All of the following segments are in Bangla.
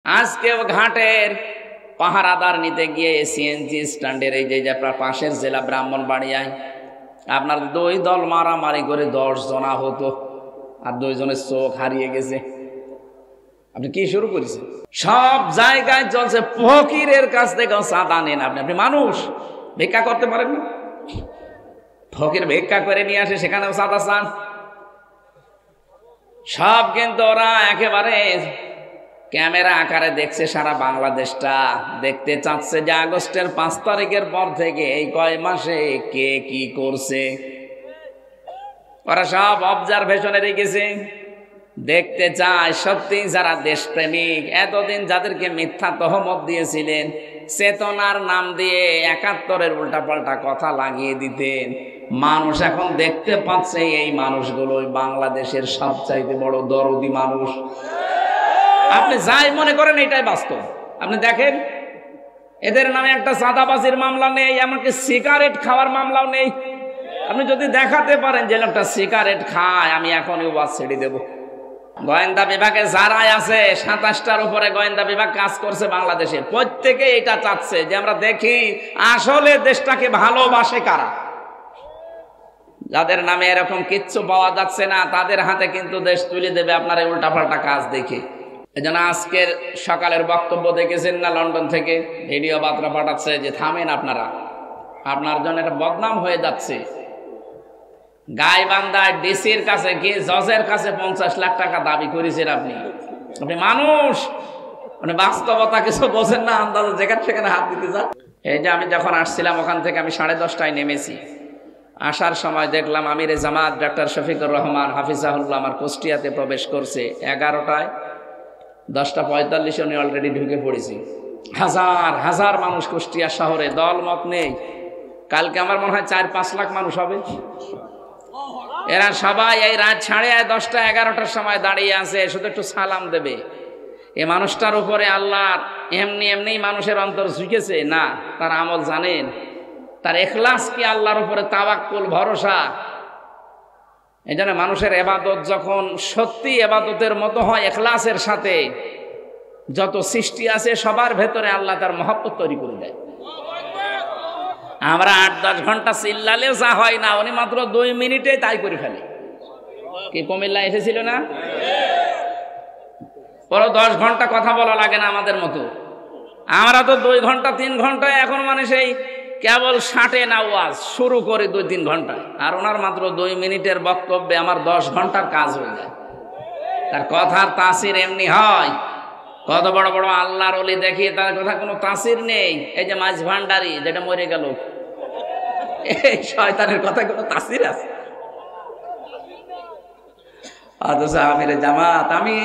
আজকেও ঘাটের পাহারাদার নিতে গিয়ে সিএনজি স্ট্যান্ডের এই যে পাশের জেলা ব্রাহ্মণবাড়িয়ায় আপনার 2 দল মারামারি করে 10 জন আহত আর 2 জনের চোখ হারিয়ে গেছে। আপনি কি শুরু করেছেন? সব জায়গায় চলছে ফকিরের কাছ থেকে চাঁদা নেন। আপনি মানুষ ভিক্ষা করতে পারেন না? ফকির ভিক্ষা করে নিয়ে আসে, সেখানেও চাঁদা চান। সব কিন্তু ওরা একেবারে ক্যামেরা আকারে দেখছে, সারা বাংলাদেশটা দেখতে চাচ্ছে যে আগস্টের 5 তারিখের পর থেকে এই কয় মাসে কে কি করছে। ওরা সব অবজারভেশনে রেখেছে, দেখতে চায় সত্যি যারা দেশপ্রেমিক, এতদিন যাদেরকে মিথ্যা তহমত দিয়েছিলেন, চেতনার নাম দিয়ে 71-এর উল্টাপাল্টা কথা লাগিয়ে দিতেন, মানুষ এখন দেখতে পাচ্ছে এই মানুষগুলোই বাংলাদেশের সবচাইতে বড় দরদি মানুষ। আপনি যাই মনে করেন এটাই বাস্তব। আপনি দেখেন এদের নামে একটা চাঁদাবাজির মামলা নেই, এমনকি সিগারেট খাওয়ার মামলাও নেই। আপনি যদি দেখাতে পারেন যে লোকটা সিগারেট খায়, আমি এখনই ওয়াজ ছেড়ে দেব। গোয়েন্দা বিভাগে যারাই আছে 27টার উপরে গোয়েন্দা বিভাগ কাজ করছে বাংলাদেশে, প্রত্যেকে এটা চাচ্ছে যে আমরা দেখি আসলে দেশটাকে ভালোবাসে কারা। যাদের নামে এরকম কিচ্ছু পাওয়া যাচ্ছে না তাদের হাতে কিন্তু দেশ তুলে দেবে আপনার এই উল্টাপাল্টা কাজ দেখে। এই জন্য আজকের সকালের বক্তব্য দেখেছেন না, লন্ডন থেকে ভিডিও বার্তা পাঠাচ্ছে যে থামেন আপনারা, আপনার জন্য এটা বদনাম হয়ে যাচ্ছে। গাইবান্ধায় ডিসির কাছে গিয়ে জজের কাছে 50 লাখ টাকা দাবি করেছেন। আপনি মানুষ, মানে বাস্তবতা কিছু বোঝেন না, আন্দাজে যেখানে সেখানে হাত দিতে যান। এই যে আমি যখন আসছিলাম ওখান থেকে আমি 10:30টায় নেমেছি। আসার সময় দেখলাম আমিরে জামাত ডক্টর শফিকুর রহমান হাফিজাহুল্লাহ আমার কুষ্টিয়াতে প্রবেশ করছে 11টায়। 10:45 উনি অলরেডি ঢুকে পড়েছি। হাজার হাজার মানুষ কুষ্টিয়া শহরে, দল মত নেই। কালকে আমার মনে হয় 4-5 লাখ মানুষ হবে। এরা সবাই এই রাত 10:30, 11টার সময় দাঁড়িয়ে আছে, শুধু একটু সালাম দেবে। এই মানুষটার উপরে আল্লাহ এমনি মানুষের অন্তর ঝুঁকেছে না, তার আমল জানেন, তার ইখলাস কি আল্লাহর উপরে তাওয়াক্কুল ভরসা। এই জন্য মানুষের ইবাদত যখন সত্যি ইবাদতের মতো হয় ইখলাসের সাথে, যত সৃষ্টি আছে সবার ভেতরে আল্লাহ তার মহব্বত তৈরি করে দেয়। আমরা 8-10 ঘন্টা চিল্লালেও যা হয় না, উনি মাত্র 2 মিনিটে তাই করে ফেলে। কি কুমিল্লা এসেছিল না? পুরো 10 ঘন্টা কথা বলা লাগে না আমাদের মতো। আমরা তো 2 ঘন্টা 3 ঘন্টায় এখন মানে সেই কেবল 60 না ওয়াজ শুরু করে 2-3 ঘন্টা, আর ওনার মাত্র 2 মিনিটের বক্তব্যে আমার 10 ঘন্টার কাজ হয়ে যায়। তার কথার তাসির এমনি হয়। কত বড় বড় আল্লাহর ওলি দেখি তার কথা কোনো তাসির নেই। এই যে মাঝ ভান্ডারি যেটা মরে গেল, এই শয়তানের কথা কোনো তাসির আছে? অথচ আমিরে জামাত, আমি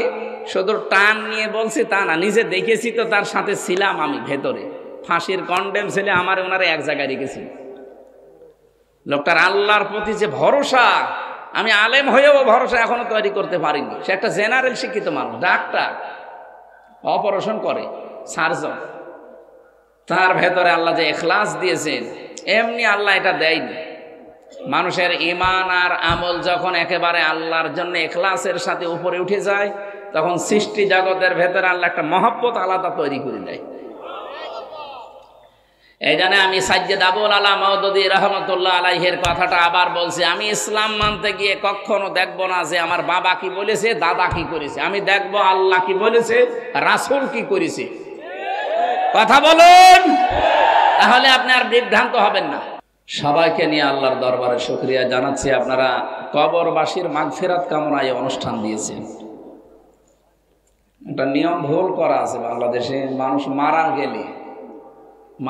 শুধু টান নিয়ে বলছি তা না, নিজে দেখেছি তো, তার সাথে ছিলাম আমি ভেতরে। ফাঁসির কন্ডেম ছেলে আমার ওনারা এক জায়গায় রেখেছি। লোকটার আল্লাহর প্রতি যে ভরসা, আমি আলেম হয়েও ভরসা এখনো তৈরি করতে পারিনি। সে একটা জেনারেল শিক্ষিত মানুষ, ডাক্তার, অপারেশন করে, সার্জন। তার ভেতরে আল্লাহ যে ইখলাস দিয়েছেন, এমনি আল্লাহ এটা দেয়নি। মানুষের ঈমান আর আমল যখন একেবারে আল্লাহর জন্য ইখলাসের সাথে উপরে উঠে যায়, তখন সৃষ্টি জগতের ভেতরে আল্লাহ একটা মহব্বত আলাদা তৈরি করে দেয়। এই জন্য আমি সাজ্জেদ আবুল আলা মওদুদী রহমতুল্লাহ আলাইহির কথাটা আবার বলছি, আমি ইসলাম মানতে গিয়ে কখনো দেখব না যে আমার বাবা কি বলেছে, দাদা কি করেছে। আমি দেখব আল্লাহ কি বলেছে, রাসূল কি করেছে। কথা বলুন, তাহলে আপনি আর বিভ্রান্ত হবেন না। সবাইকে নিয়ে আল্লাহর দরবারে শুকরিয়া জানাচ্ছি, আপনারা কবরবাসীর মাগফিরাত কামনায় অনুষ্ঠান দিয়েছেন। একটা নিয়ম ভুল করা আছে বাংলাদেশে,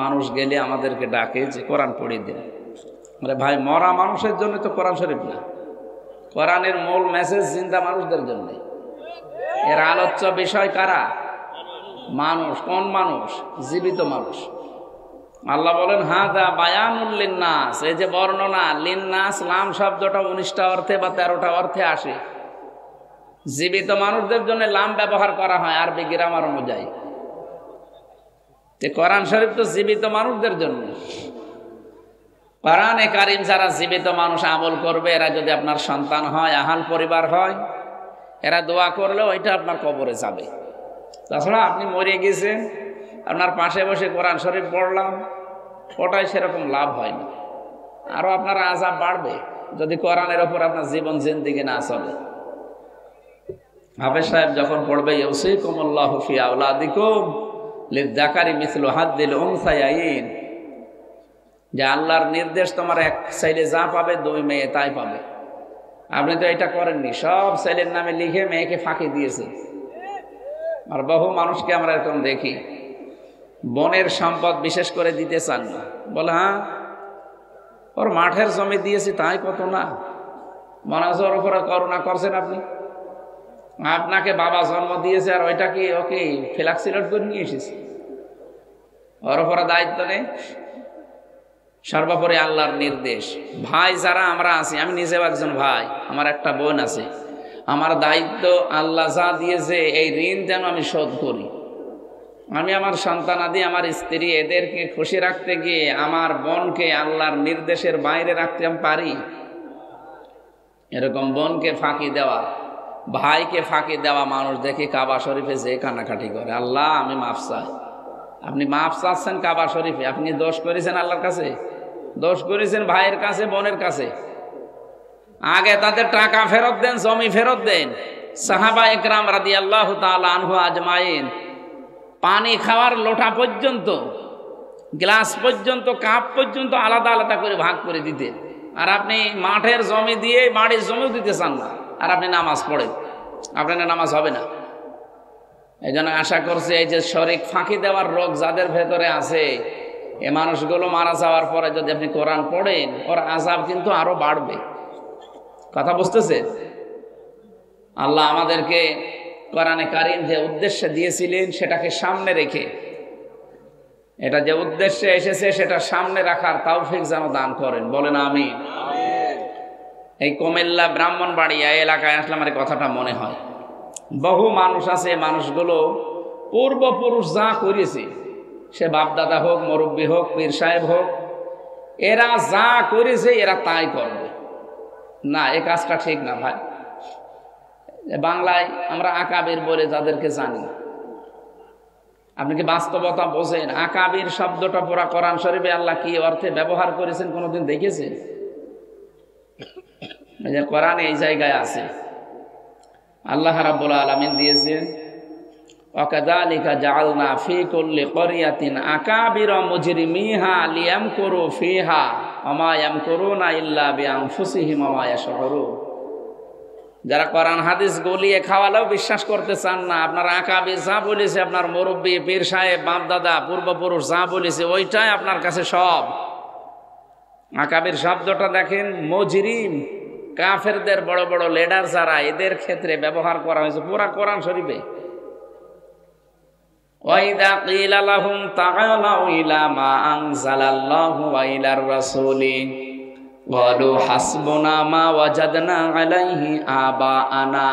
মানুষ গেলে আমাদেরকে ডাকে যে কোরআন পড়িয়ে দেন। আরে ভাই, মরা মানুষের জন্য তো কোরআন শরীফ না। কোরআনের মূল মেসেজ জিন্দা মানুষদের জন্য। এর আলোচ্য বিষয় কারা? মানুষ। কোন মানুষ? জীবিত মানুষ। আল্লাহ বলেন হাদা বায়ানুল লিন্নাস। এই যে বর্ণনা, লিন্নাস লাম শব্দটা 19টা অর্থে বা 13টা অর্থে আসে। জীবিত মানুষদের জন্য লাম ব্যবহার করা হয় আরবি গ্রামার অনুযায়ী। কোরআন শরীফ তো জীবিত মানুষদের জন্য। কোরআনে কারীম যারা জীবিত মানুষ আমল করবে, এরা যদি আপনার সন্তান হয়, আহাল পরিবার হয়, এরা দোয়া করলে ওইটা আপনার কবরে যাবে। তাছাড়া আপনি মরে গেছেন, আপনার পাশে বসে কোরআন শরীফ পড়লাম, ওটাই সেরকম লাভ হয় না, আরো আপনার আযাব বাড়বে যদি কোরআনের ওপর আপনার জীবন জিন্দেগি না চলে। হাফেজ সাহেব যখন পড়বে ইউসিকুমুল্লাহু ফি আওলাদিকুম লিযযাকারি মিসলু হাদ্দিল উনসায়াইন, যে আল্লাহর নির্দেশ তোমার এক ছেলে যা পাবে দুই মেয়ে তাই পাবে। আপনি তো এটা করেননি, সব ছেলের নামে লিখে মেয়েকে ফাঁকি দিয়েছেন। আর বহু মানুষকে আমরা এরকম দেখি, বনের সম্পদ বিশেষ করে দিতে চান না, বলে হ্যাঁ ওর মাঠের জমি দিয়েছি তাই কত না, মনে হচ্ছে ওর উপরে করুণা করছেন আপনি। আপনাকে বাবা জন্ম দিয়েছে আর ওইটা কি ওকে ফ্ল্যাক্সিলোড করে নিয়ে এসেছে, ওর উপরে দায়িত্ব নেই। সর্বোপরি আল্লাহর নির্দেশ। ভাই যারা আমরা আছি, আমি নিজেও একজন ভাই, আমার একটা বোন আছে, আমার দায়িত্ব আল্লাহ যা দিয়েছে এই ঋণ যেন আমি শোধ করি। আমি আমার সন্তানাদি, আমার স্ত্রী, এদেরকে খুশি রাখতে গিয়ে আমার বোনকে আল্লাহর নির্দেশের বাইরে রাখতে আমি পারি? এরকম বোনকে ফাঁকি দেওয়া, ভাইকে ফাঁকি দেওয়া মানুষ দেখি কাবা শরীফে যে কান্নাকাটি করে, আল্লাহ আমি মাফ চাই। আপনি মাফ চাচ্ছেন কাবা শরীফে, আপনি দোষ করেছেন আল্লাহর কাছে? দোষ করেছেন ভাইয়ের কাছে, বোনের কাছে। আগে তাদের টাকা ফেরত দেন, জমি ফেরত দেন। সাহাবা একরাম রাদিয়াল্লাহু তাআলা আনহু আজমাইন পানি খাওয়ার লোটা পর্যন্ত, গ্লাস পর্যন্ত, কাপ পর্যন্ত আলাদা আলাদা করে ভাগ করে দিতেন। আর আপনি মাঠের জমি দিয়ে বাড়ির জমিও দিতে চান না, আর আপনি নামাজ পড়েন, আপনার নামাজ হবে না। এই জন্য আশা করছি এই যে শরীক ফাঁকি দেওয়ার রোগ যাদের ভেতরে আছে, এ মানুষগুলো মারা যাওয়ার পরে যদি আপনি কোরআন পড়েন, ওর আযাব কিন্তু আরো বাড়বে। কথা বুঝতেছে? আল্লাহ আমাদেরকে কোরআনে কারীম যে উদ্দেশ্যে দিয়েছিলেন সেটাকে সামনে রেখে, এটা যে উদ্দেশ্যে এসেছে সেটা সামনে রাখার তৌফিক যেন দান করেন, বলেন আমিন। এই কুমিল্লা ব্রাহ্মণবাড়িয়া এলাকায় আসলে আমার কথাটা মনে হয়। বহু মানুষ আছে, মানুষগুলো পূর্বপুরুষ যা করেছে, সে বাপদাদা হোক, মুরব্বী হোক, পীর সাহেব হোক, এরা যা করেছে এরা তাই করবে না। এই কাজটা ঠিক না ভাই। বাংলায় আমরা আকাবির বলে যাদেরকে জানি, আপনি কি বাস্তবতা বোঝেন? আকাবির শব্দটা পুরা কোরআন শরীফে আল্লাহ কি অর্থে ব্যবহার করেছেন কোনোদিন দেখেছেন? এই যে কোরআনে এই জায়গায় আছে, আল্লাহ রাব্বুল আলামিন দিয়েছেন ওয়াকাযালিকা জাআলনা ফী কুল্লি ক্বরিয়াতিন আকাবিরা মুজরিমিহা লিয়ামকুরু ফীহা ওয়া মা ইয়ামকুরুনা ইল্লা বিআনফুসিহিম ওয়া মা ইয়াশউরুন। যারা কোরআন হাদিস গলিয়ে খাওয়ালেও বিশ্বাস করতে চান না, আপনার আকাবির যা বলেছে, আপনার মুরব্বী, পীর সাহেব, বাপ দাদা, পূর্বপুরুষ যা বলেছে ওইটাই আপনার কাছে সব। আকাবির শব্দটা দেখেন, মুজরিম, কাফেরদের বড় বড় লিডার যারা, এদের ক্ষেত্রে ব্যবহার করা হয়েছে পুরা কোরআন শরীফে। ওয়াইদা কিলা লাহুম তাআলাউ ইলা মা আনজালাল্লাহু ওয়া ইলার রাসূলি ক্বালু হাসবুনা মা ওয়াজাদনা আলাইহি আবাআনা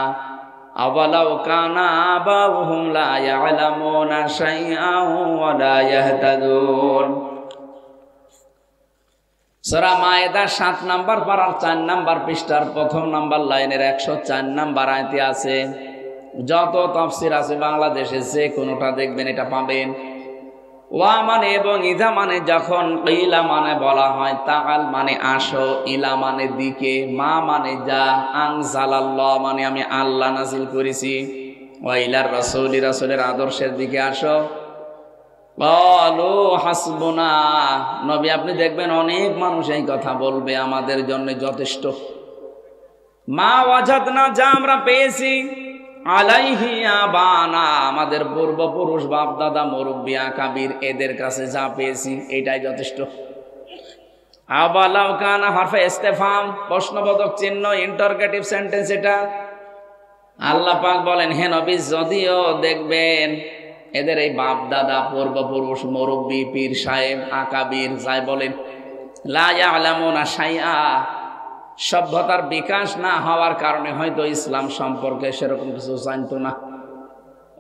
আওয়ালাউ কানা আবাউহুম লা ইয়ালামুনা শাইআন ওয়া লা ইয়াহতাদুন। সূরা মায়েদা 7 নম্বর পারার 4 নম্বর পৃষ্ঠার প্রথম নম্বর লাইনের 104 নম্বর আয়াতে আছে। যত তাফসীর আছে বাংলাদেশে যে কোনোটা দেখবেন এটা পাবেন। ওয়া মানে এবং ইদা মানে যখন, কিলা মানে বলা হয়, তাআল মানে আসো, ইলা মানে দিকে, মা মানে যা, আনজালাল্লাহ মানে আমি আল্লাহ নাজিল করেছি, ওয়া ইলার রাসূলি রাসূলের আদর্শের দিকে আসো। ক্বালু হাসবুনা, নবী আপনি দেখবেন অনেক মানুষ এই কথা বলবে, আমাদের জন্য যথেষ্ট। মা ওয়াজাদনা, যা আমরা পেয়েছি, আলাইহি আবানা, আমাদের পূর্বপুরুষ, বাপ দাদা, মুরব্বী, আকাবির, এদের কাছে যা পেয়েছি এটাই যথেষ্ট। আওয়ালাউ কানা হারফে ইস্তেফহাম, প্রশ্নবোধক চিহ্ন, ইন্টারগেটিভ সেন্টেন্স এটা। আল্লাহ পাক বলেন, হে নবী যদিও দেখবেন এদের এই বাপ দাদা, পূর্বপুরুষ, মুরব্বী, পীর সাহেব, আকাবির যাই বলেন, লা ইয়ালামুনা শাইআ, সভ্যতার বিকাশ না হওয়ার কারণে হয়তো ইসলাম সম্পর্কে সেরকম কিছু জানতো না।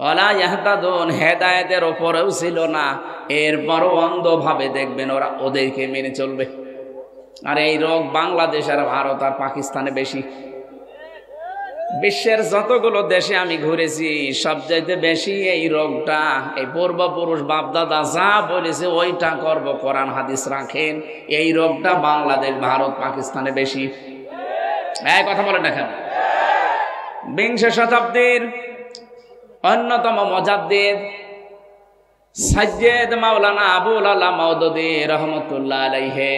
ওয়ালা ইয়াহতাদুন, হেদায়েতের ওপরেও ছিল না, এরপরও অন্ধভাবে দেখবেন ওরা ওদেরকে মেনে চলবে। আর এই রোগ বাংলাদেশ আর ভারত আর পাকিস্তানে বেশি। বিশ্বের যতগুলো দেশে আমি ঘুরেছি সবচাইতে বেশি এই রোগটা, এই পূর্বপুরুষ বাপদাদা যা বলেছে ওইটা করব, কোরআন হাদিস রাখেন, এই রোগটা বাংলাদেশ, ভারত, পাকিস্তানে বেশি। এই কথা বলেন না কেন? বিংশ শতাব্দীর অন্যতম মুজাদ্দিদ সাইয়্যেদ মাওলানা আবুল আলা মাওদুদী রহমতুল্লাহ আলাইহি,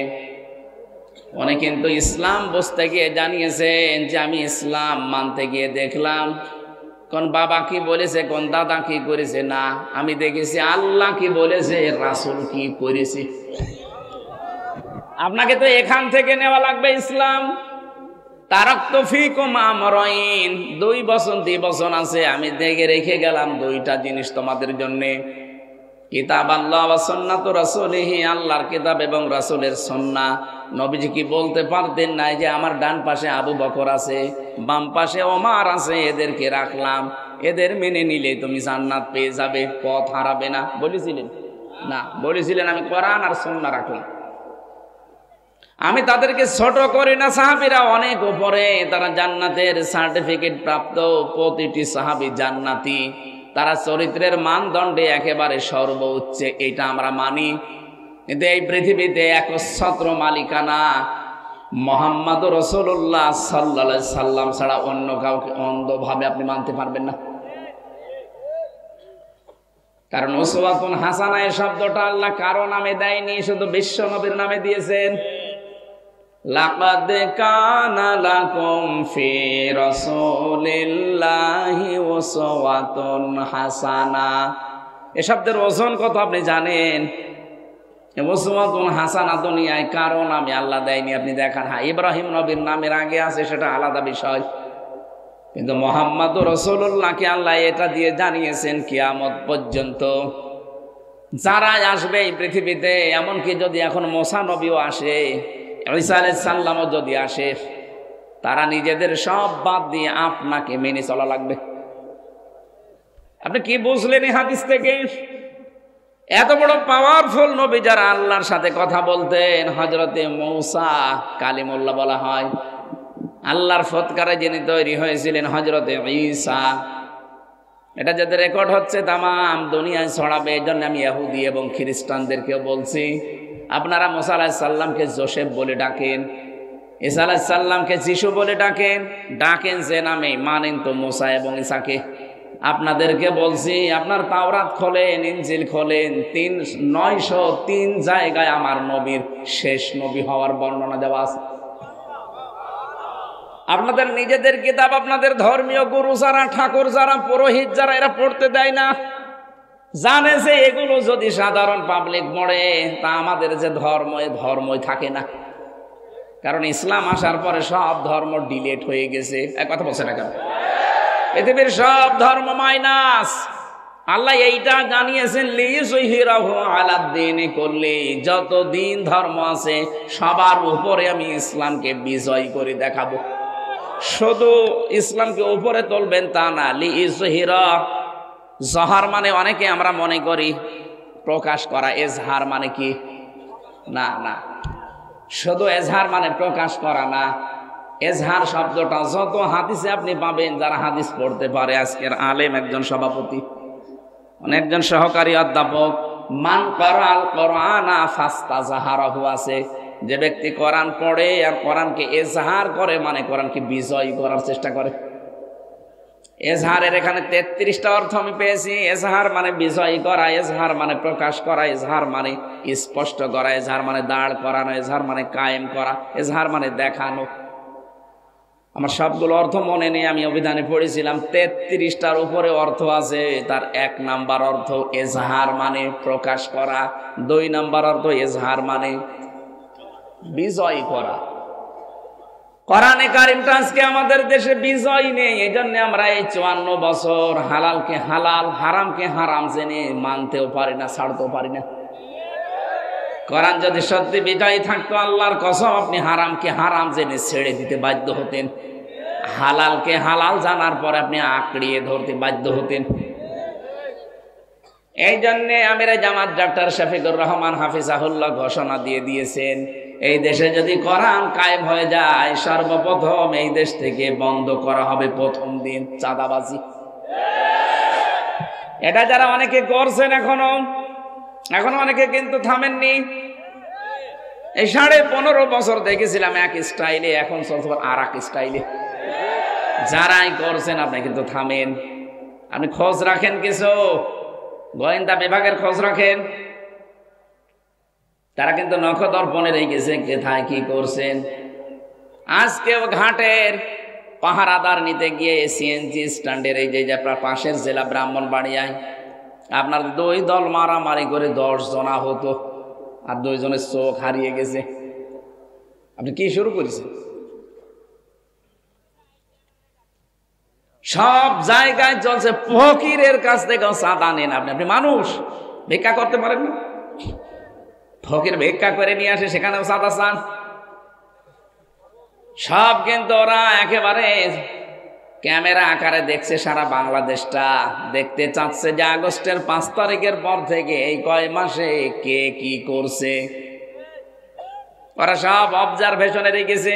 উনি কিন্তু ইসলাম বুঝতে গিয়ে জানিয়েছেন যে আমি ইসলাম মানতে গিয়ে দেখলাম কোন বাবা কি বলেছে, কোন দাদা কি করেছে, না, আমি দেখেছি আল্লাহ কি বলেছে, রাসূল কি করেছে। আপনাকে তো এখান থেকে নেওয়া লাগবে ইসলাম। তারাক্তু ফীকুম আমরাইন, 2 বছর আছে, আমি দেখে রেখে গেলাম 2টা জিনিস তোমাদের জন্যে। কিতাব আল্লাহ ওয়া সুন্নাতু রাসূলিহি, আল্লাহর কিতাব এবং রাসূলের সুন্নাহ। নবীজি কি বলতে পারতেন না যে আমার ডান পাশে আবু বকর আছে, বাম পাশে ওমর আছে, এদেরকে রাখলাম, এদের মেনে নিলে তুমি জান্নাত পেয়ে যাবে, পথ হারাবে না? বলেছিলেন না? বলেছিলেন আমি কোরআন আর সুন্নাহ রাখলাম। আমি তাদেরকে ছোট করি না, সাহাবীরা অনেক উপরে, তারা জান্নাতের সার্টিফিকেট প্রাপ্ত, প্রতিটি সাহাবী জান্নাতি, তারা চরিত্রের মানদণ্ডে একেবারে সর্বোচ্চে, এটা আমরা মানি। কিন্তু এই পৃথিবীতে একচ্ছত্র মালিকানা মুহাম্মদুর রাসূলুল্লাহ সাল্লাল্লাহু আলাইহি সাল্লাম ছাড়া অন্য কাউকে অন্ধভাবে আপনি মানতে পারবেন না। কারণ উসওয়াতুন হাসানা এই শব্দটা আল্লাহ কারো নামে দেয়নি, শুধু বিশ্ব নবীর নামে দিয়েছেন। লাকাদ কানা লাকুম ফি রাসূলিল্লাহি উসওয়াতুন হাসানা, এ শব্দের ওজন কত আপনি জানেন? উসওয়াতুন হাসানা দুনিয়ায় কারো নামে আল্লাহ দেয়নি, আপনি দেখান। হ্যাঁ, ইব্রাহিম নবীর নামের আগে আছে, সেটা আলাদা বিষয়, কিন্তু মুহাম্মদুর রাসূলুল্লাহকে আল্লাহ এটা দিয়ে জানিয়েছেন কিয়ামত পর্যন্ত যারা আসবে এই পৃথিবীতে, এমনকি যদি এখন মুসা নবীও আসে, ঈসা আলাইহিস সালামও যদি আসে, তারা নিজেদের সব বাদ দিয়ে আপনাকে মেনে চলা লাগবে। আপনি কি বুঝলেন এই হাদিস থেকে? এত বড় পাওয়ারফুল নবী যারা আল্লাহর সাথে কথা বলতেন, হযরতে মূসা কালিমুল্লাহ বলা হয়, আল্লাহর ফৎকারে যিনি তৈরি হয়েছিলেন হযরতে ঈসা, এটা যাদের রেকর্ড হচ্ছে তামাম দুনিয়ায় ছড়াবে। এই জন্য আমি ইহুদি এবং খ্রিস্টানদেরকেও বলছি, আপনারা মূসা আলাইহিস সালামকে যোসেফ বলে ডাকেন, ঈসা আলাইহিস সালামকে যিশু বলে ডাকেন, ডাকেন যে নামে, মানেন তো মূসা এবং ঈসাকে। আপনাদেরকে বলছি, আপনার তাওরাত খোলেন, ইনজিল খোলেন, 903 জায়গায় আমার নবীর শেষ নবী হওয়ার বর্ণনা দেওয়া আছে। আপনাদের নিজেদের কিতাব, আপনাদের ধর্মীয় গুরু যারা, ঠাকুর যারা, পুরোহিত যারা, এরা পড়তে দেয় না। জানে যে এগুলো যদি সাধারণ পাবলিক পড়ে, তা আমাদের যে ধর্ম, এ ধর্মই থাকে না। কারণ ইসলাম আসার পরে সব ধর্ম ডিলেট হয়ে গেছে। এক কথা বলছে না কেন? পৃথিবীর সব ধর্ম মাইনাস। আল্লাহ এইটা জানিয়েছেন, লিইয়ুযহিরাহু আলাদ-দীনি কুল্লি, যত দিন ধর্ম আছে সবার উপরে আমি ইসলামকে বিজয় করে দেখাবো। শুধু ইসলামকে উপরে তুলবেন তা না, লিইয়ুযহিরা, জহার মানে অনেকে আমরা মনে করি প্রকাশ করা, এজহার মানে কি? না না, শুধু এজহার মানে প্রকাশ করা না। এজহার শব্দটা যত হাদিসে আপনি পাবেন, যারা হাদিস পড়তে পারে, আজকের আলেম একজন সভাপতি, অনেকজন সহকারী অধ্যাপক, মান ক্বারাআল কুরআনা ফাস্তাযহারাহু আছে, যে ব্যক্তি কোরআন পড়ে আর কোরআনকে এজহার করে, মানে কোরআনকে বিজয় করার চেষ্টা করে। এজহারের এখানে 33টা অর্থ আমি পেয়েছি। এজহার মানে বিজয় করা, এজহার মানে প্রকাশ করা, এজহার মানে স্পষ্ট করা, এজহার মানে দাঁড় করানো, এজহার মানে কায়েম করা, এজহার মানে দেখানো। আমার সবগুলো অর্থ মনে নেই, আমি অভিধানে পড়েছিলাম 33টার উপরে অর্থ আছে। তার 1 নাম্বার অর্থ এজহার মানে প্রকাশ করা, 2 নাম্বার অর্থ এজহার মানে বিজয় করা। কোরআনে কারিমটা আজকে আমাদের দেশে বিজয় নেই, এই জন্য আমরা এই 54 বছর হালালকে হালাল, হারামকে হারাম জেনে মানতেও পারি না, ছাড়তেও পারি না। কোরআন যদি সত্যি বিজয় থাকতো, আল্লাহর কসম আপনি হারামকে হারাম জেনে ছেড়ে দিতে বাধ্য হতেন, হালালকে হালাল জানার পরে আপনি আঁকড়িয়ে ধরতে বাধ্য হতেন। এই জন্যে আমিরে জামাত ডক্টর শফিকুর রহমান হাফিজাহুল্লাহ ঘোষণা দিয়ে দিয়েছেন, এই দেশে যদি কোরআন কায়েম হয়ে যায়, সর্বপ্রথম এই দেশ থেকে বন্ধ করা হবে প্রথম দিন চাঁদাবাজি। এটা যারা অনেকে করছেন এখনো অনেকে কিন্তু থামেননি। এই 15.5 বছর দেখেছিলাম এক স্টাইলে, এখন চলছে আর এক স্টাইলে। যারাই করছেন আপনি কিন্তু থামেন। আপনি খোঁজ রাখেন, কিছু গোয়েন্দা বিভাগের খোঁজ রাখেন। তারা কিন্তু নখদর্পণে রেখেছে কোথায় কি করছেন। আজকেও ঘাটের পাহারাদার নিতে গিয়ে সিএনজি স্ট্যান্ডের এই যে আপনার পাশের জেলা ব্রাহ্মণবাড়িয়ায় আপনার 2 দল মারামারি করে 10 জন আহত, আর 2 জনের চোখ হারিয়ে গেছে। আপনি কি শুরু করেছেন? সব জায়গায় চলছে ফকিরের কাছ থেকে চাঁদা নেন। আপনি মানুষ ভিক্ষা করতে পারেন না? ফকির ভিক্ষা করে নিয়ে আসে, সেখানেও চাঁদা চান। সব কিন্তু ওরা একেবারে ক্যামেরা আকারে দেখছে সারা বাংলাদেশটা, দেখতে চাচ্ছে যে আগস্টের 5 তারিখের পর থেকে এই কয় মাসে কে কি করছে। ওরা সব অবজারভেশনে রেখেছে,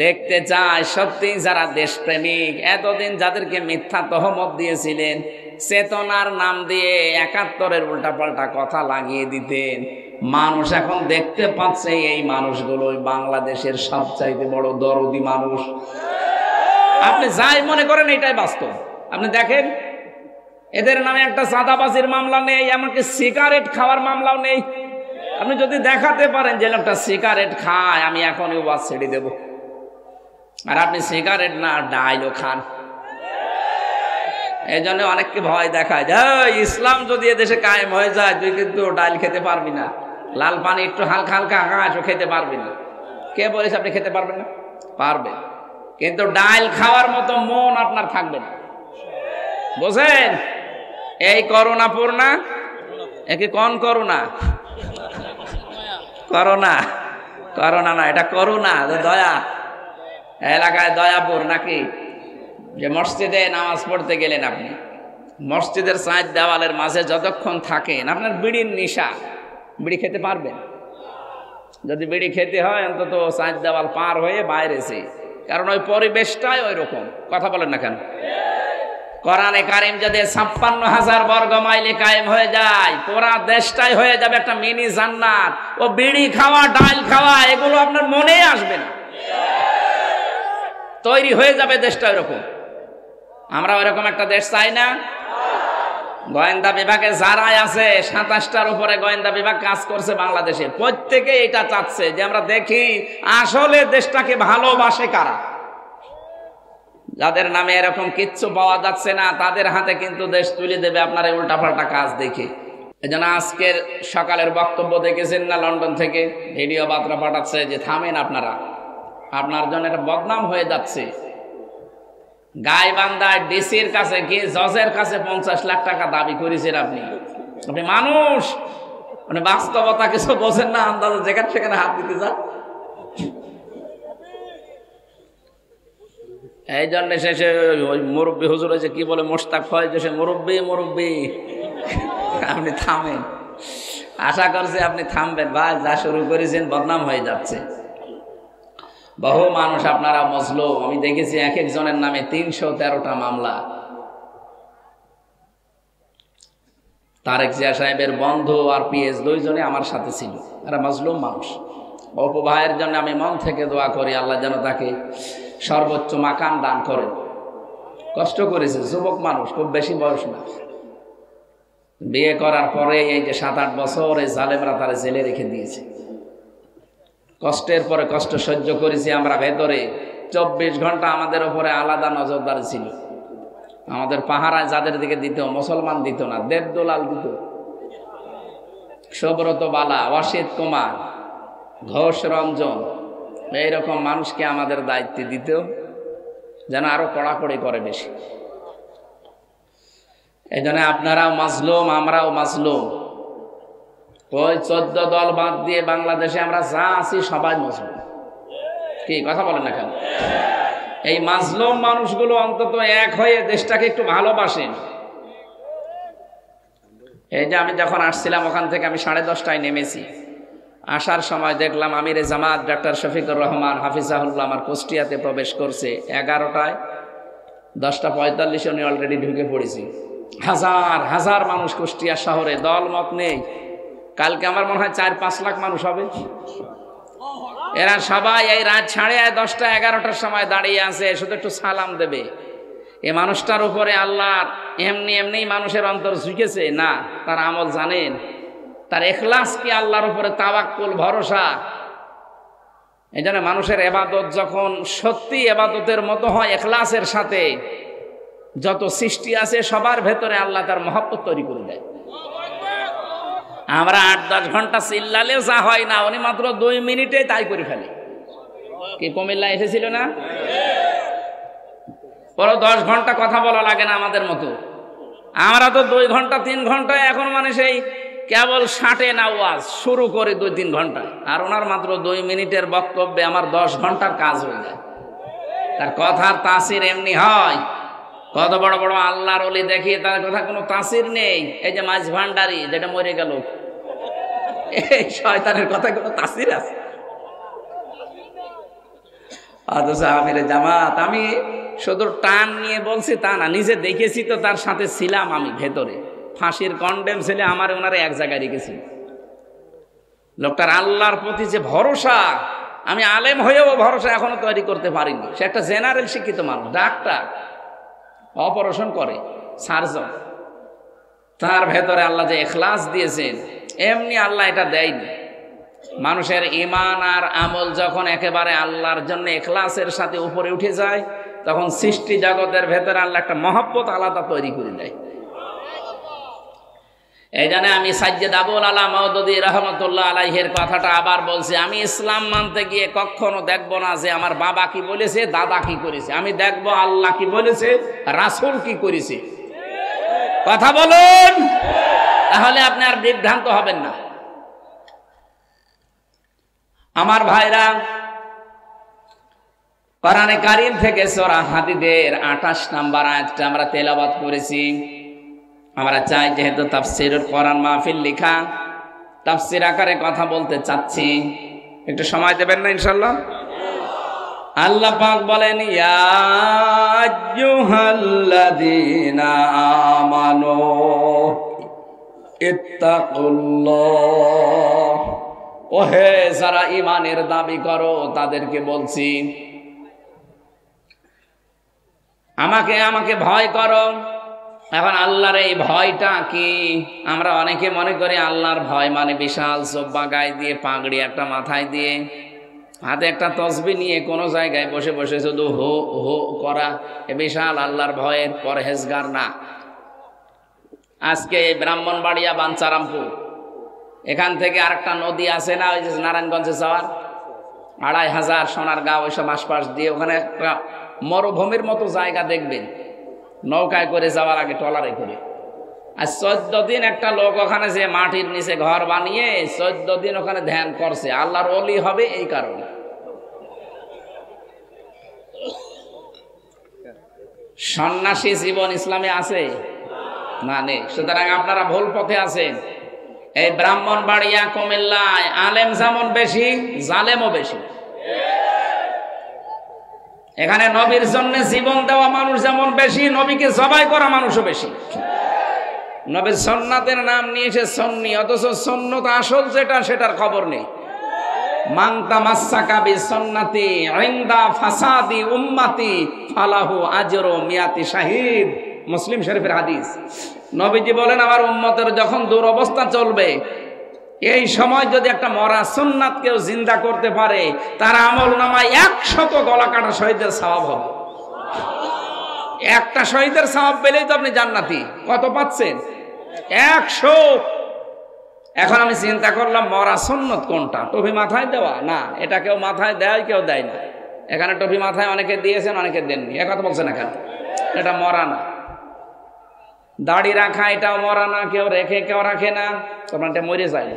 দেখতে চায় সত্যি যারা দেশপ্রেমিক, এতদিন যাদেরকে মিথ্যা তহমত দিয়েছিলেন, চেতনার নাম দিয়ে 71-এর উল্টাপাল্টা কথা লাগিয়ে দিতেন, মানুষ এখন দেখতে পাচ্ছে এই মানুষগুলো বাংলাদেশের সবচাইতে বড় দরদি মানুষ। আপনি যাই মনে করেন এটাই বাস্তব। আপনি দেখেন এদের নামে একটা চাঁদাবাজির মামলা নেই, এমনকি সিগারেট খাওয়ার মামলাও নেই। আপনি যদি দেখাতে পারেন যে লোকটা সিগারেট খায়, আমি এখনই ওয়াজ ছেড়ে দেব। আর আপনি সিগারেট না ডাইলও খান। এই জন্য অনেককে ভয় দেখায় যে ইসলাম যদি এদেশে কায়েম হয়ে যায়, তুই কিন্তু ডাইল খেতে পারবি না, লাল পানি একটু হালকা হালকা ঘাসও খেতে পারবি না। কে বলেছে আপনি খেতে পারবেন না? পারবেন, কিন্তু ডাইল খাওয়ার মতো মন আপনার থাকবে না। বুঝেন? এই করোনা পূর্ণা একে কোন করোনা? করোনা করোনা না, এটা করোনা, দয়া। এলাকায় দয়াপুর নাকি? যে মসজিদে নামাজ পড়তে গেলেন আপনি, মসজিদের 4 দেওয়ালের মাঝে যতক্ষণ থাকেন আপনার বিড়ির নেশা, বিড়ি খেতে পারবেন? যদি বিড়ি খেতে হয় অন্তত 4 দেওয়াল পার হয়ে বাইরেছে, কারণ ওই পরিবেশটাই ওই রকম। কথা বলেন না কেন? কোরআনে কারিম যদি 56,000 বর্গ মাইলে কায়েম হয়ে যায়, পুরা দেশটাই হয়ে যাবে একটা মিনি জান্নাত। ও বিড়ি খাওয়া, ডাল খাওয়া এগুলো আপনার মনেই আসবে না, তৈরি হয়ে যাবে দেশটা এরকম। আমরা ওইরকম একটা দেশ চাই না। গোয়েন্দা বিভাগে যারাই আছে, 27টার উপরে গোয়েন্দা বিভাগ কাজ করছে বাংলাদেশে, প্রত্যেকে এটা চাচ্ছে যে আমরা দেখি আসলে দেশটাকে ভালোবাসে কারা। যাদের নামে এরকম কিচ্ছু পাওয়া যাচ্ছে না, তাদের হাতে কিন্তু দেশ তুলে দেবে আপনার এই উল্টাপাল্টা কাজ দেখে। এই জন্য আজকের সকালের বক্তব্য দেখেছেন না, লন্ডন থেকে ভিডিও বার্তা পাঠাচ্ছে যে থামেন আপনারা, আপনার জন্য এটা বদনাম হয়ে যাচ্ছে। গাইবান্ধায় ডিসির কাছে কি জজের কাছে 50 লাখ টাকা দাবি করেছেন আপনি। আপনি মানুষ, মানে বাস্তবতা কিছু বোঝেন না, আন্দাজে যেখানে সেখানে হাত দিতে যান। এই জন্য শেষে ওই মুরব্বী হুজুর হয়েছে কি বলে, মোশতাক হয় যে সে মুরব্বী মুরব্বী। আপনি থামেন, আশা করছি আপনি থামবেন। ভাই যা শুরু করেছেন বদনাম হয়ে যাচ্ছে। বহু মানুষ আপনারা মজলুম। আমি দেখেছি এক একজনের নামে 313টা মামলা। তারেক জিয়া সাহেবের বন্ধু আর পিএস 2 জনে আমার সাথে ছিল, এরা মজলুম মানুষ। অপু ভাইয়ের জন্য আমি মন থেকে দোয়া করি, আল্লাহ যেন তাকে সর্বোচ্চ মাকাম দান করেন। কষ্ট করেছে, যুবক মানুষ, খুব বেশি বয়স না। বিয়ে করার পরে এই যে 7-8 বছর এই জালেমরা তারা জেলে রেখে দিয়েছে। কষ্টের পরে কষ্ট সহ্য করেছি আমরা ভেতরে। 24 ঘন্টা আমাদের উপরে আলাদা নজরদারি ছিল। আমাদের পাহারায় যাদের দিকে দিত, মুসলমান দিত না, দেবদোলাল দিত, সুব্রত বালা, ওয়াসিদ কুমার, ঘোষ রঞ্জন, এইরকম মানুষকে আমাদের দায়িত্ব দিত যেন আরো কড়াকড়ি করে বেশি। এই জন্য আপনারাও মাজলুম, আমরাও মাজলুম। ওই 14 দল বাদ দিয়ে বাংলাদেশে আমরা যা আছি সবাই মাজলুম। কি কথা বলেন না কেন? এই মাজলুম মানুষগুলো অন্তত এক হয়ে দেশটাকে একটু ভালোবাসেন। এই যে আমি যখন আসছিলাম ওখান থেকে আমি 10:30টায় নেমেছি, আসার সময় দেখলাম আমিরে জামাত ডাক্তার শফিকুর রহমান হাফিজাহুল্লাহ আমার কুষ্টিয়াতে প্রবেশ করছে 11টায়, 10:45 উনি অলরেডি ঢুকে পড়েছি। হাজার হাজার মানুষ কুষ্টিয়া শহরে, দল মত নেই। কালকে আমার মনে হয় 4-5 লাখ মানুষ হবে। এরা সবাই এই রাত 10:30-11টার সময় দাঁড়িয়ে আছে, শুধু একটু সালাম দেবে। এই মানুষটার উপরে আল্লাহ এমনি মানুষের অন্তর ঝুঁকেছে না, তার আমল জানেন, তার ইখলাস কি আল্লাহর উপরে তাওয়াক্কুল ভরসা। এই জন্য মানুষের ইবাদত যখন সত্যি ইবাদতের মতো হয় ইখলাসের সাথে, যত সৃষ্টি আছে সবার ভেতরে আল্লাহ তার মহব্বত তৈরি করে দেয়। আমরা 8-10 ঘন্টা চিল্লালেও যা হয় না, উনি মাত্র 2 মিনিটে তাই করে ফেলে। কি কুমিল্লা এসেছিল না? পরে 10 ঘন্টা কথা বলা লাগে না আমাদের মতো। আমরা তো 2 ঘন্টা 3 ঘন্টায় এখন মানে সেই কেবল 60 না ওয়াজ শুরু করে 2-3 ঘন্টায়, আর ওনার মাত্র 2 মিনিটের বক্তব্যে আমার 10 ঘন্টার কাজ হয়ে যায়। তার কথার তাসির এমনি হয়। কত বড় বড় আল্লাহর ওলি দেখি তার কথা কোনো তাসির নেই। এই যে মাঝ ভান্ডারি যেটা মরে গেল, এই শয়তানের কথা কোনো তাসির আছে? অথচ আমিরে জামাত, আমি শুধু টান নিয়ে বলছি তা না, নিজে দেখেছি তো, তার সাথে ছিলাম আমি ভেতরে। ফাঁসির কন্ডেম ছেলে আমার ওনারা এক জায়গায় রেখেছি। লোকটার আল্লাহর প্রতি যে ভরসা, আমি আলেম হয়েও ভরসা এখনো তৈরি করতে পারিনি। সে একটা জেনারেল শিক্ষিত মানুষ, ডাক্তার, অপারেশন করে, সার্জন। তার ভেতরে আল্লাহ যে ইখলাস দিয়েছেন, এমনি আল্লাহ এটা দেয়নি। মানুষের ঈমান আর আমল যখন একেবারে আল্লাহর জন্য ইখলাসের সাথে উপরে উঠে যায়, তখন সৃষ্টি জগতের ভেতরে আল্লাহ একটা মহব্বত আলাদা তৈরি করে দেয়। এই জন্য আমি সাজ্জেদ আবুল আলা মওদুদী রহমতুল্লাহ আলাইহির কথাটা আবার বলছি, আমি ইসলাম মানতে গিয়ে কখনো দেখবো না যে আমার বাবা কি বলেছে, দাদা কি করেছে। আমি দেখবো আল্লাহ কি বলেছে, রাসূল কি করেছে। কথা বলুন, তাহলে আপনি আর বিভ্রান্ত হবেন না। আমার ভাইরা, কোরআনে কারীম থেকে সূরা হাদীদের 28 নম্বর আয়াতটা আমরা তেলাওয়াত করেছি। আমরা চাই, যেহেতু তাফসীরুল কোরআন মাহফিল লেখা, তাফসীর আকারে কথা বলতে চাচ্ছি, একটু সময় দেবেন না ইনশাআল্লাহ? আল্লাহ পাক বলেন, ইয়া আইয়ুহাল্লাযীনা আমানু ইত্তাকুল্লাহ। ওহে যারা ঈমানের দাবি করো, তাদেরকে বলছি আমাকে ভয় করো। এখন আল্লাহর এই ভয়টা কি? আমরা অনেকে মনে করি আল্লাহর ভয় মানে বিশাল জুব্বা গায়ে দিয়ে, পাগড়ি একটা মাথায় দিয়ে, হাতে একটা তসবিহ নিয়ে কোনো জায়গায় বসে বসে শুধু হো হো করা, এ বিশাল আল্লাহর ভয়ের পরহেজগার না। আজকে এই ব্রাহ্মণবাড়িয়া বাঞ্চারামপুর, এখান থেকে আরেকটা নদী আছে না, ওই যে নারায়ণগঞ্জে যাওয়ার 2500 সোনারগাঁও, ওইসব আশপাশ দিয়ে, ওখানে একটা মরুভূমির মতো জায়গা দেখবেন, নৌকায় করে যাওয়ার আগে ট্রলারে করে। আর 14 দিন একটা লোক ওখানে যে মাটির নিচে ঘর বানিয়ে 14 দিন ওখানে ধ্যান করছে। আল্লাহর ওলি হবে এই কারণে। সন্ন্যাসী জীবন ইসলামে আছে না? নেই। সুতরাং আপনারা ভুল পথে আছেন। এই ব্রাহ্মণবাড়িয়া কুমিল্লায় আলেম যেমন বেশি, জালেমও বেশি। এখানে নবীর জন্য জীবন দেওয়া মানুষ যেমন বেশি, নবীকে জবাই করা মানুষও বেশি। নবীর সুন্নাতের নাম নিয়ে এসে সুন্নি, অথচ সুন্নত আসল যেটা, সেটার খবর নেই। মান তামাসসাকা বিসুন্নতি ইনদা ফাসাদি উম্মতি ফালাহু আজরু মিয়াতি শাহিদ। মুসলিম শরীফের হাদিস। নবীজি বলেন, আমার উম্মতের যখন দুরবস্থা চলবে, এই সময় যদি একটা মরা সুন্নাত কেউ জিন্দা করতে পারে, তার আমল নামায় 100 গলা কাটা শহীদের সওয়াব হবে। একটা শহীদের সওয়াব পেলেই তো আপনি জান্নাতি। কত পাচ্ছেন? 100। এখন আমি চিন্তা করলাম, মরা সুন্নত কোনটা? টুপি মাথায় দেওয়া না, এটা কেউ মাথায় দেয়, কেউ দেয় না। এখানে টুপি মাথায় অনেকে দিয়েছেন, অনেকে দেননি। এ কথা বলছেন এখানে, এটা মরা না। দাড়ি রাখা, এটাও মরা না, কেউ রেখে কেউ রাখে না, তখন এটা মরে যায়।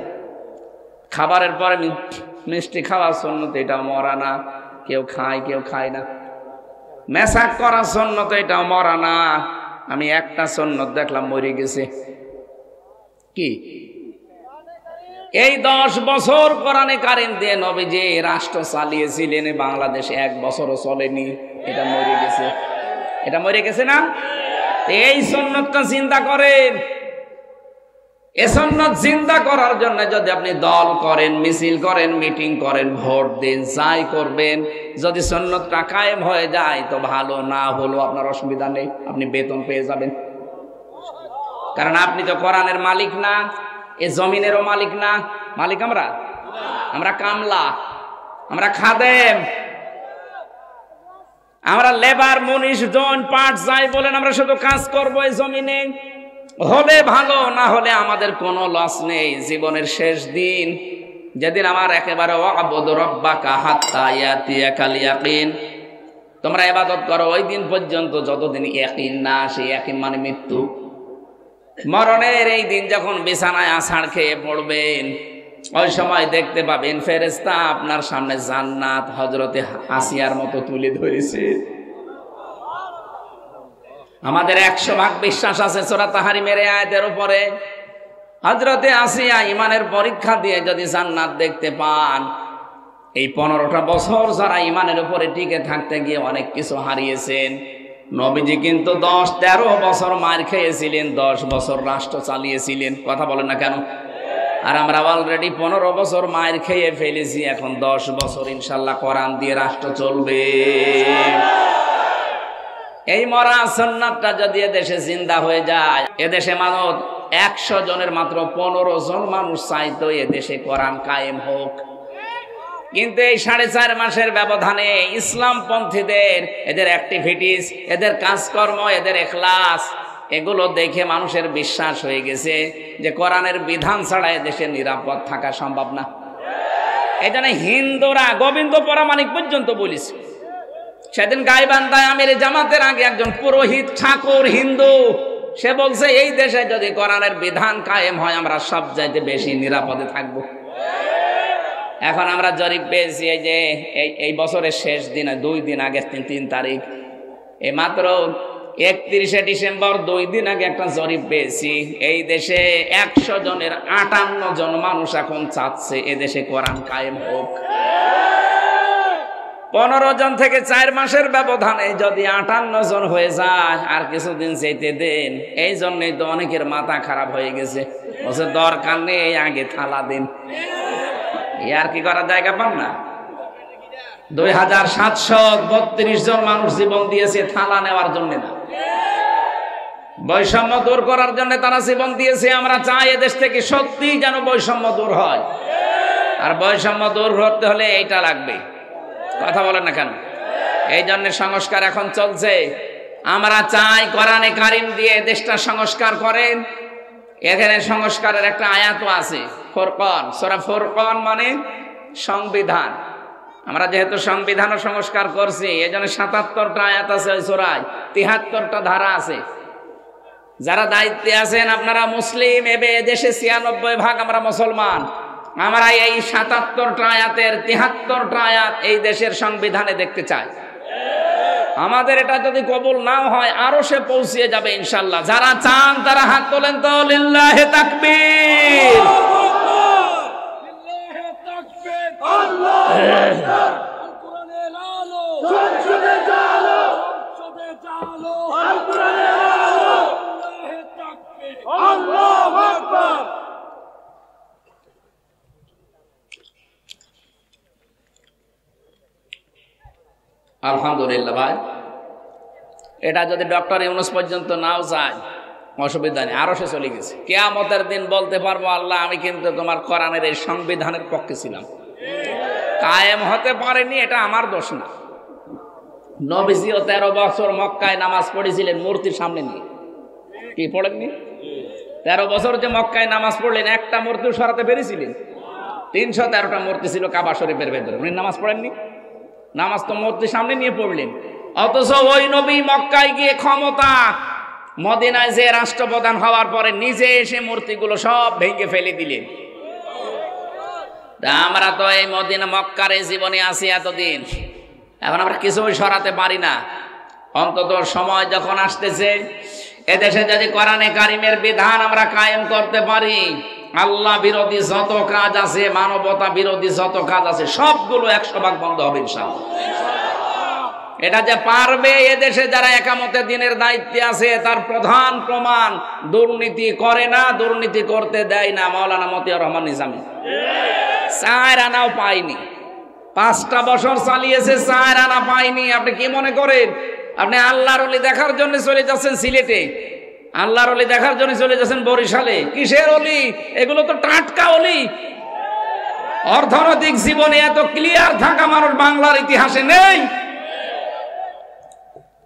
খাবারের পরে মিষ্টি খাওয়া সুন্নত, এটাও মরা না, কেউ খায় কেউ খায় না। মেসাক করা সুন্নত, এটাও মরা না। আমি একটা সুন্নত দেখলাম মরে গেছে। কি? এই 10 বছর কোরআনে কারিম দিয়ে নবীজি রাষ্ট্র চালিয়েছিলেন, বাংলাদেশে 1 বছরও চলেনি। এটা মরে গেছে, এটা মরে গেছে না? এই সুন্নতটা চিন্তা করেন। এই সুন্নত চিন্তা করার জন্য যদি আপনি দল করেন, মিছিল করেন, মিটিং করেন, ভোট দিন, যাই করবেন, যদি সুন্নতটা কায়েম হয়ে যায় তো ভালো, না হলো আপনার অসুবিধা নেই, আপনি বেতন পেয়ে যাবেন। কারণ আপনি তো কোরআনের মালিক না, এ জমিনেরও মালিক না। মালিক আমরা কামলা, আমরা খাদেম, আমরা লেবার, মুনিশ, জন, পাট যাই বলেন, আমরা শুধু কাজ করবো এই জমিনে। হলে ভালো, না হলে আমাদের কোনো লস নেই। জীবনের শেষ দিন যেদিন আমার একেবারে ওয়াবুদ রাব্বাকা হাত্তা ইয়াতিয়াকাল ইয়াকিন, তোমরা ইবাদত করো ওই দিন পর্যন্ত যতদিন ইয়াকিন না আসে। ইয়াকিন মানে মৃত্যু, মরণের এই দিন যখন বিছানায় আছাড় খেয়ে পড়বেন, ওই সময় দেখতে পাবেন ফেরেশতা আপনার সামনে জান্নাত হযরতে আসিয়ার মতো তুলে ধরেছে। আমাদের 100% বিশ্বাস আছে সূরা তাহরিমের আয়াতের উপরে, হযরতে আসিয়া ঈমানের পরীক্ষা দিয়ে যদি জান্নাত দেখতে পান, এই 15টা বছর যারা ঈমানের উপরে টিকে থাকতে গিয়ে অনেক কিছু হারিয়েছেন। নবীজি কিন্তু 10-13 বছর মার খেয়েছিলেন, 10 বছর রাষ্ট্র চালিয়েছিলেন। কথা বলেন না কেন? আর আমরা অলরেডি 15 বছর মার খেয়ে ফেলেছি, এখন 10 বছর ইনশাল্লাহ কোরআন দিয়ে রাষ্ট্র চলবে। এই মরা সুন্নাতটা যদি এদেশে জিন্দা হয়ে যায়, এদেশে মানুষ 100 জনের মাত্র 15 জন মানুষ চাইতো এদেশে কোরআন কায়েম হোক। কিন্তু এই 4.5 মাসের ব্যবধানে ইসলামপন্থীদের এদের অ্যাক্টিভিটিস, এদের কাজকর্ম, এদের ইখলাস, এগুলো দেখে মানুষের বিশ্বাস হয়ে গেছে যে কোরআনের বিধান ছাড়া এদেশে নিরাপদ থাকা সম্ভব না। এই জন্য হিন্দুরা গোবিন্দ পরামানিক পর্যন্ত বলেছে। সেদিন গাইবান্ধায় আমির জামাতের আগে একজন পুরোহিত ঠাকুর হিন্দু, সে বলছে এই দেশে যদি কোরআনের বিধান কায়েম হয় আমরা সবচাইতে বেশি নিরাপদে থাকবো। এখন আমরা জরিপ পেয়েছি, এই যে এই বছরের শেষ দিনে 2 দিন আগে 3 তারিখ, এই মাত্র 31শে ডিসেম্বর 2 দিন আগে একটা জরিপ পেয়েছি, এই দেশে 100 জনের 58 জন মানুষ এখন চাচ্ছে এদেশে কোরআন কায়েম হোক। 15 জন থেকে 4 মাসের ব্যবধানে যদি 58 জন হয়ে যায়, আর কিছুদিন যেতে দেন। এই জন্যই তো অনেকের মাথা খারাপ হয়ে গেছে, বলছে দরকার নেই, আগে থালা দিন। আর কি করার জায়গা পান না? 2732 জন মানুষ জীবন দিয়েছে থালা নেওয়ার জন্য না, বৈষম্য দূর করার জন্য তারা জীবন দিয়েছে। আমরা চাই এদেশ থেকে সত্যি যেন বৈষম্য দূর হয়, আর বৈষম্য দূর করতে হলে এইটা লাগবে। কথা বলেন না কেন? এই জন্য সংস্কার এখন চলছে। আমরা চাই কোরআনে কারিম দিয়ে দেশটা সংস্কার করেন। এখানে সংস্কারের একটা আয়াতও আছে, ফুরকান, সূরা ফুরকান মানে সংবিধান। আমরা যেহেতু সংবিধান সংস্কার করছি, এই জন্য 77টা আয়াত আছে ওই সূরায়, 73টা ধারা আছে। যারা দায়িত্বে আছেন আপনারা মুসলিম, দেশে 96% আমরা মুসলমান, আমরা এই 77টা আয়াতের 73টা আয়াত এই দেশের সংবিধানে দেখতে চাই। আমাদের এটা যদি কবুল নাও হয় আরো সে পৌঁছিয়ে যাবে ইনশাল্লাহ। যারা চান তারা হাত তোলেন তো, লিল্লাহে তাকবীর। আলহামদুলিল্লাহ ভাই, এটা যদি ডক্টর ইউনূস পর্যন্ত নাও যায় অসুবিধা নেই, আরো সে চলে গেছে। কিয়ামতের দিন বলতে পারবো আল্লাহ আমি কিন্তু তোমার কোরআনের এই সংবিধানের পক্ষে ছিলাম, কায়েম হতে পারেনি, এটা আমার দোষ না। নবীজিও 13 বছর মক্কায় নামাজ পড়েছিলেন মূর্তির সামনে নিয়ে, কি পড়েননি? 13 বছর যে মক্কায় নামাজ পড়লেন, একটা মূর্তিও সরাতে পেরেছিলেন? 313টা মূর্তি ছিল কাবা শরীফের ভেতরে, উনি নামাজ পড়েননি? নামাজ তো মূর্তির সামনে নিয়ে পড়লেন। অথচ ওই নবী মক্কায় গিয়ে ক্ষমতা, মদিনায় যে রাষ্ট্রপ্রধান হওয়ার পরে নিজে এসে মূর্তিগুলো সব ভেঙে ফেলে দিলেন। আমরা তো এই মদিনা মক্কার এই জীবনে আছি এতদিন, এখন আমরা কিছুই সরাতে পারি না। অন্তত সময় যখন আসতেছে এদেশে যদি কোরআনে কারিমের বিধান আমরা কায়েম করতে পারি, আল্লাহ বিরোধী যত কাজ আছে, মানবতা বিরোধী যত কাজ আছে, সবগুলো 100% বন্ধ হবে ইনশাআল্লাহ। এটা যে পারবে, এদেশে যারা একামতে দিনের দায়িত্বে আছে তার প্রধান প্রমাণ, দুর্নীতি করে না, দুর্নীতি করতে দেয় না। মাওলানা মতিয়ার রহমান নিজামী 4 আনাও পায়নি, 5টা বছর চালিয়েছে, 4 আনা পায়নি। আপনি কি মনে করেন আপনি আল্লাহর ওলি দেখার জন্য চলে যাচ্ছেন সিলেটে, আল্লাহর ওলি দেখার জন্য চলে যাচ্ছেন বরিশালে? কিসের ওলি? এগুলো তো টাটকা ওলি। অর্থনৈতিক জীবনে এত ক্লিয়ার থাকা মানুষ বাংলার ইতিহাসে নেই।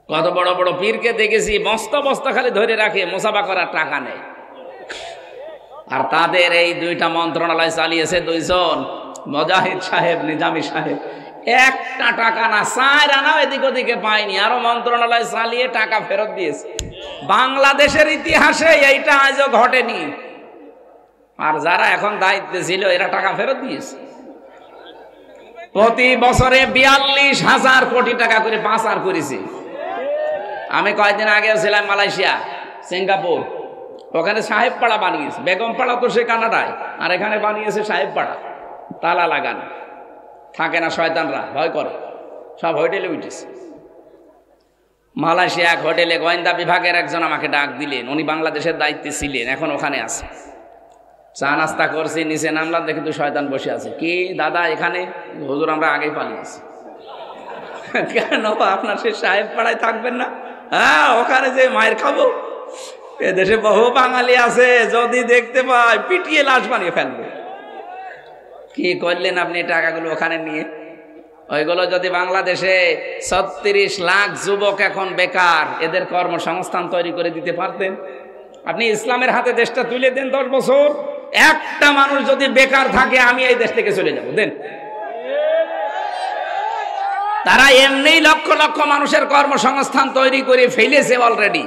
কত বড় বড় পীরকে দেখেছি বস্তা বস্তা খালি ধরে রাখে, মোসাফা করার টাকা নেই। আর তাদের এই 2টা মন্ত্রণালয় চালিয়েছে 2 জন, মুজাহিদ সাহেব, নিজামী সাহেব। 1টা টাকা না, 4 আনাও এদিক ওদিকে পায়নি, আরো মন্ত্রণালয় চালিয়ে টাকা ফেরত দিয়েছে। বাংলাদেশের ইতিহাসে এইটা আজও ঘটেনি। আর যারা এখন দায়িত্বে ছিল এরা টাকা ফেরত দিয়েছে। প্রতি বছরে 42,000 কোটি টাকা করে পাচার করেছে। আমি কয়েকদিন আগেও ছিলাম মালয়েশিয়া, সিঙ্গাপুর, ওখানে সাহেব পাড়া বানিয়েছে। বেগম পাড়া তো সে কানাডায়, আর এখানে বানিয়েছে সাহেব পাড়া, তালা লাগান, থাকে না শয়তানরা, ভয় করে, সব হোটেলে উঠেছে। মালয়েশিয়া এক হোটেলে গোয়েন্দা বিভাগের একজন আমাকে ডাক দিলেন, উনি বাংলাদেশের দায়িত্বে ছিলেন, এখন ওখানে আছে। চা নাস্তা করছি, নিচে নামলাম, দেখি তো শয়তান বসে আছে। কি দাদা এখানে? হুজুর আমরা আগেই পালিয়েছি। কেন আপনার সে সাহেব পাড়ায় থাকবেন না? হ্যাঁ, ওখানে যে মায়ের খাবো। এদেশে বহু বাঙালি আছে, যদি দেখতে পায় পিটিয়ে লাশ বানিয়ে ফেলবে। কি করলেন আপনি টাকাগুলো ওখানে নিয়ে? ওইগুলো যদি বাংলাদেশে 36 লাখ যুবক এখন বেকার, এদের কর্মসংস্থান তৈরি করে দিতে পারতেন। আপনি ইসলামের হাতে দেশটা তুলে দেন, 10 বছর একটা মানুষ যদি বেকার থাকে, আমি এই দেশ থেকে চলে যাব, দেন। তারা এমনি লক্ষ লক্ষ মানুষের কর্মসংস্থান তৈরি করে ফেলেছে অলরেডি।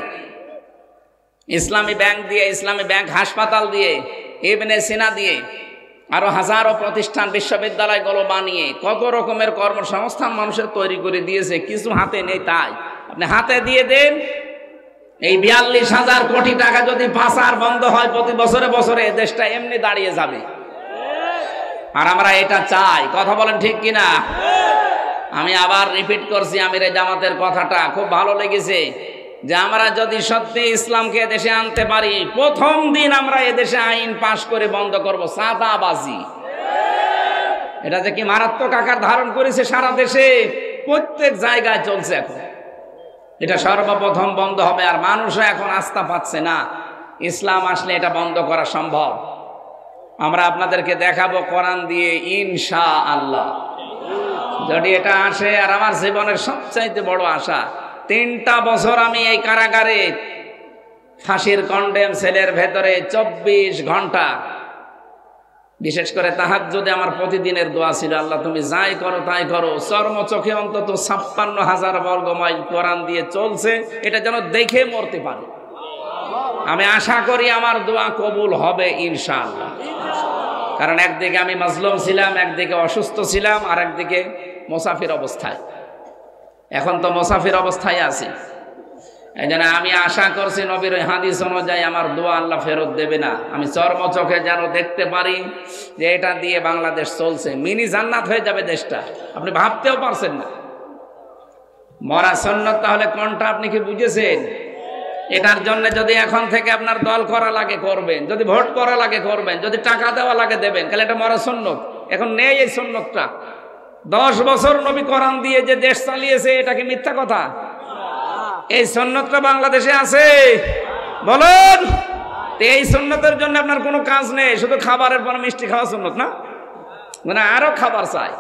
ইসলামী ব্যাংক দিয়ে, ইসলামী ব্যাংক হাসপাতাল দিয়ে, ইবনে সিনা দিয়ে, আরো হাজারো প্রতিষ্ঠান, বিশ্ববিদ্যালয়গুলো বানিয়ে কত রকমের কর্মসংস্থান মানুষের তৈরি করে দিয়েছে। কিছু হাতে নেই, তাই আপনি হাতে দিয়ে দেন। এই 42,000 কোটি টাকা যদি পাচার বন্ধ হয় প্রতি বছরে বছরে, দেশটা এমনি দাঁড়িয়ে যাবে। আর আমরা এটা চাই, কথা বলেন ঠিক কিনা? আমি আবার রিপিট করছি আমিরে জামাতের কথাটা, খুব ভালো লেগেছে যে আমরা যদি সত্যি ইসলামকে দেশে আনতে পারি, প্রথম দিন আমরা এদেশে আইন পাশ করে বন্ধ করব চাঁদাবাজি। এটা যে কি মারাত্মক আকার ধারণ করেছে সারা দেশে, প্রত্যেক জায়গায় চলছে এখন। এটা সর্বপ্রথম বন্ধ হবে। আর মানুষও এখন আস্থা পাচ্ছে না, ইসলাম আসলে এটা বন্ধ করা সম্ভব। আমরা আপনাদেরকে দেখাবো কোরআন দিয়ে ইনশাআল্লাহ। যদি এটা আসে, আর আমার জীবনের সবচাইতে বড় আশা, 3টা বছর আমি এই কারাগারে ফাঁসির কন্ডেম সেলের ভেতরে 24 ঘন্টা, বিশেষ করে তাহাজ্জুদে আমার প্রতিদিনের দোয়া ছিল, আল্লাহ তুমি যাই করো তাই করো, চর্মচোখে অন্তত 56,000 বর্গ মাইল কোরআন দিয়ে চলছে, এটা যেন দেখে মরতে পারে। আমি আশা করি আমার দোয়া কবুল হবে ইনশাআল্লাহ। কারণ একদিকে আমি মাজলুম ছিলাম, একদিকে অসুস্থ ছিলাম, আর একদিকে মুসাফির অবস্থায়। এখন তো মুসাফির অবস্থায় আছি। এই জন্য আমি আশা করছি নবীর হাদিস অনুযায়ী আমার দোয়া আল্লাহ ফেরত দেবে না। আমি চর্মচোখে যেন দেখতে পারি যে এটা দিয়ে বাংলাদেশ চলছে, মিনি জান্নাত হয়ে যাবে দেশটা, আপনি ভাবতেও পারছেন না। মরা সুন্নাত তাহলে কোনটা আপনি কি বুঝেছেন? এটার জন্য যদি এখন থেকে আপনার দল করা লাগে করবেন, যদি ভোট করা লাগে করবেন, যদি টাকা দেওয়া লাগে দেবেন, তাহলে এটা মরা সুন্নত। এখন নেই এই সুন্নতটা। 10 বছর নবী কোরআন দিয়ে যে দেশ চালিয়েছে, এটা কি মিথ্যা কথা? এই সুন্নতটা বাংলাদেশে আছে বলুন। এই সুন্নতের জন্য আপনার কোনো কাজ নেই, শুধু খাবারের পর মিষ্টি খাওয়া সুন্নত না, মানে আরো খাবার চাই।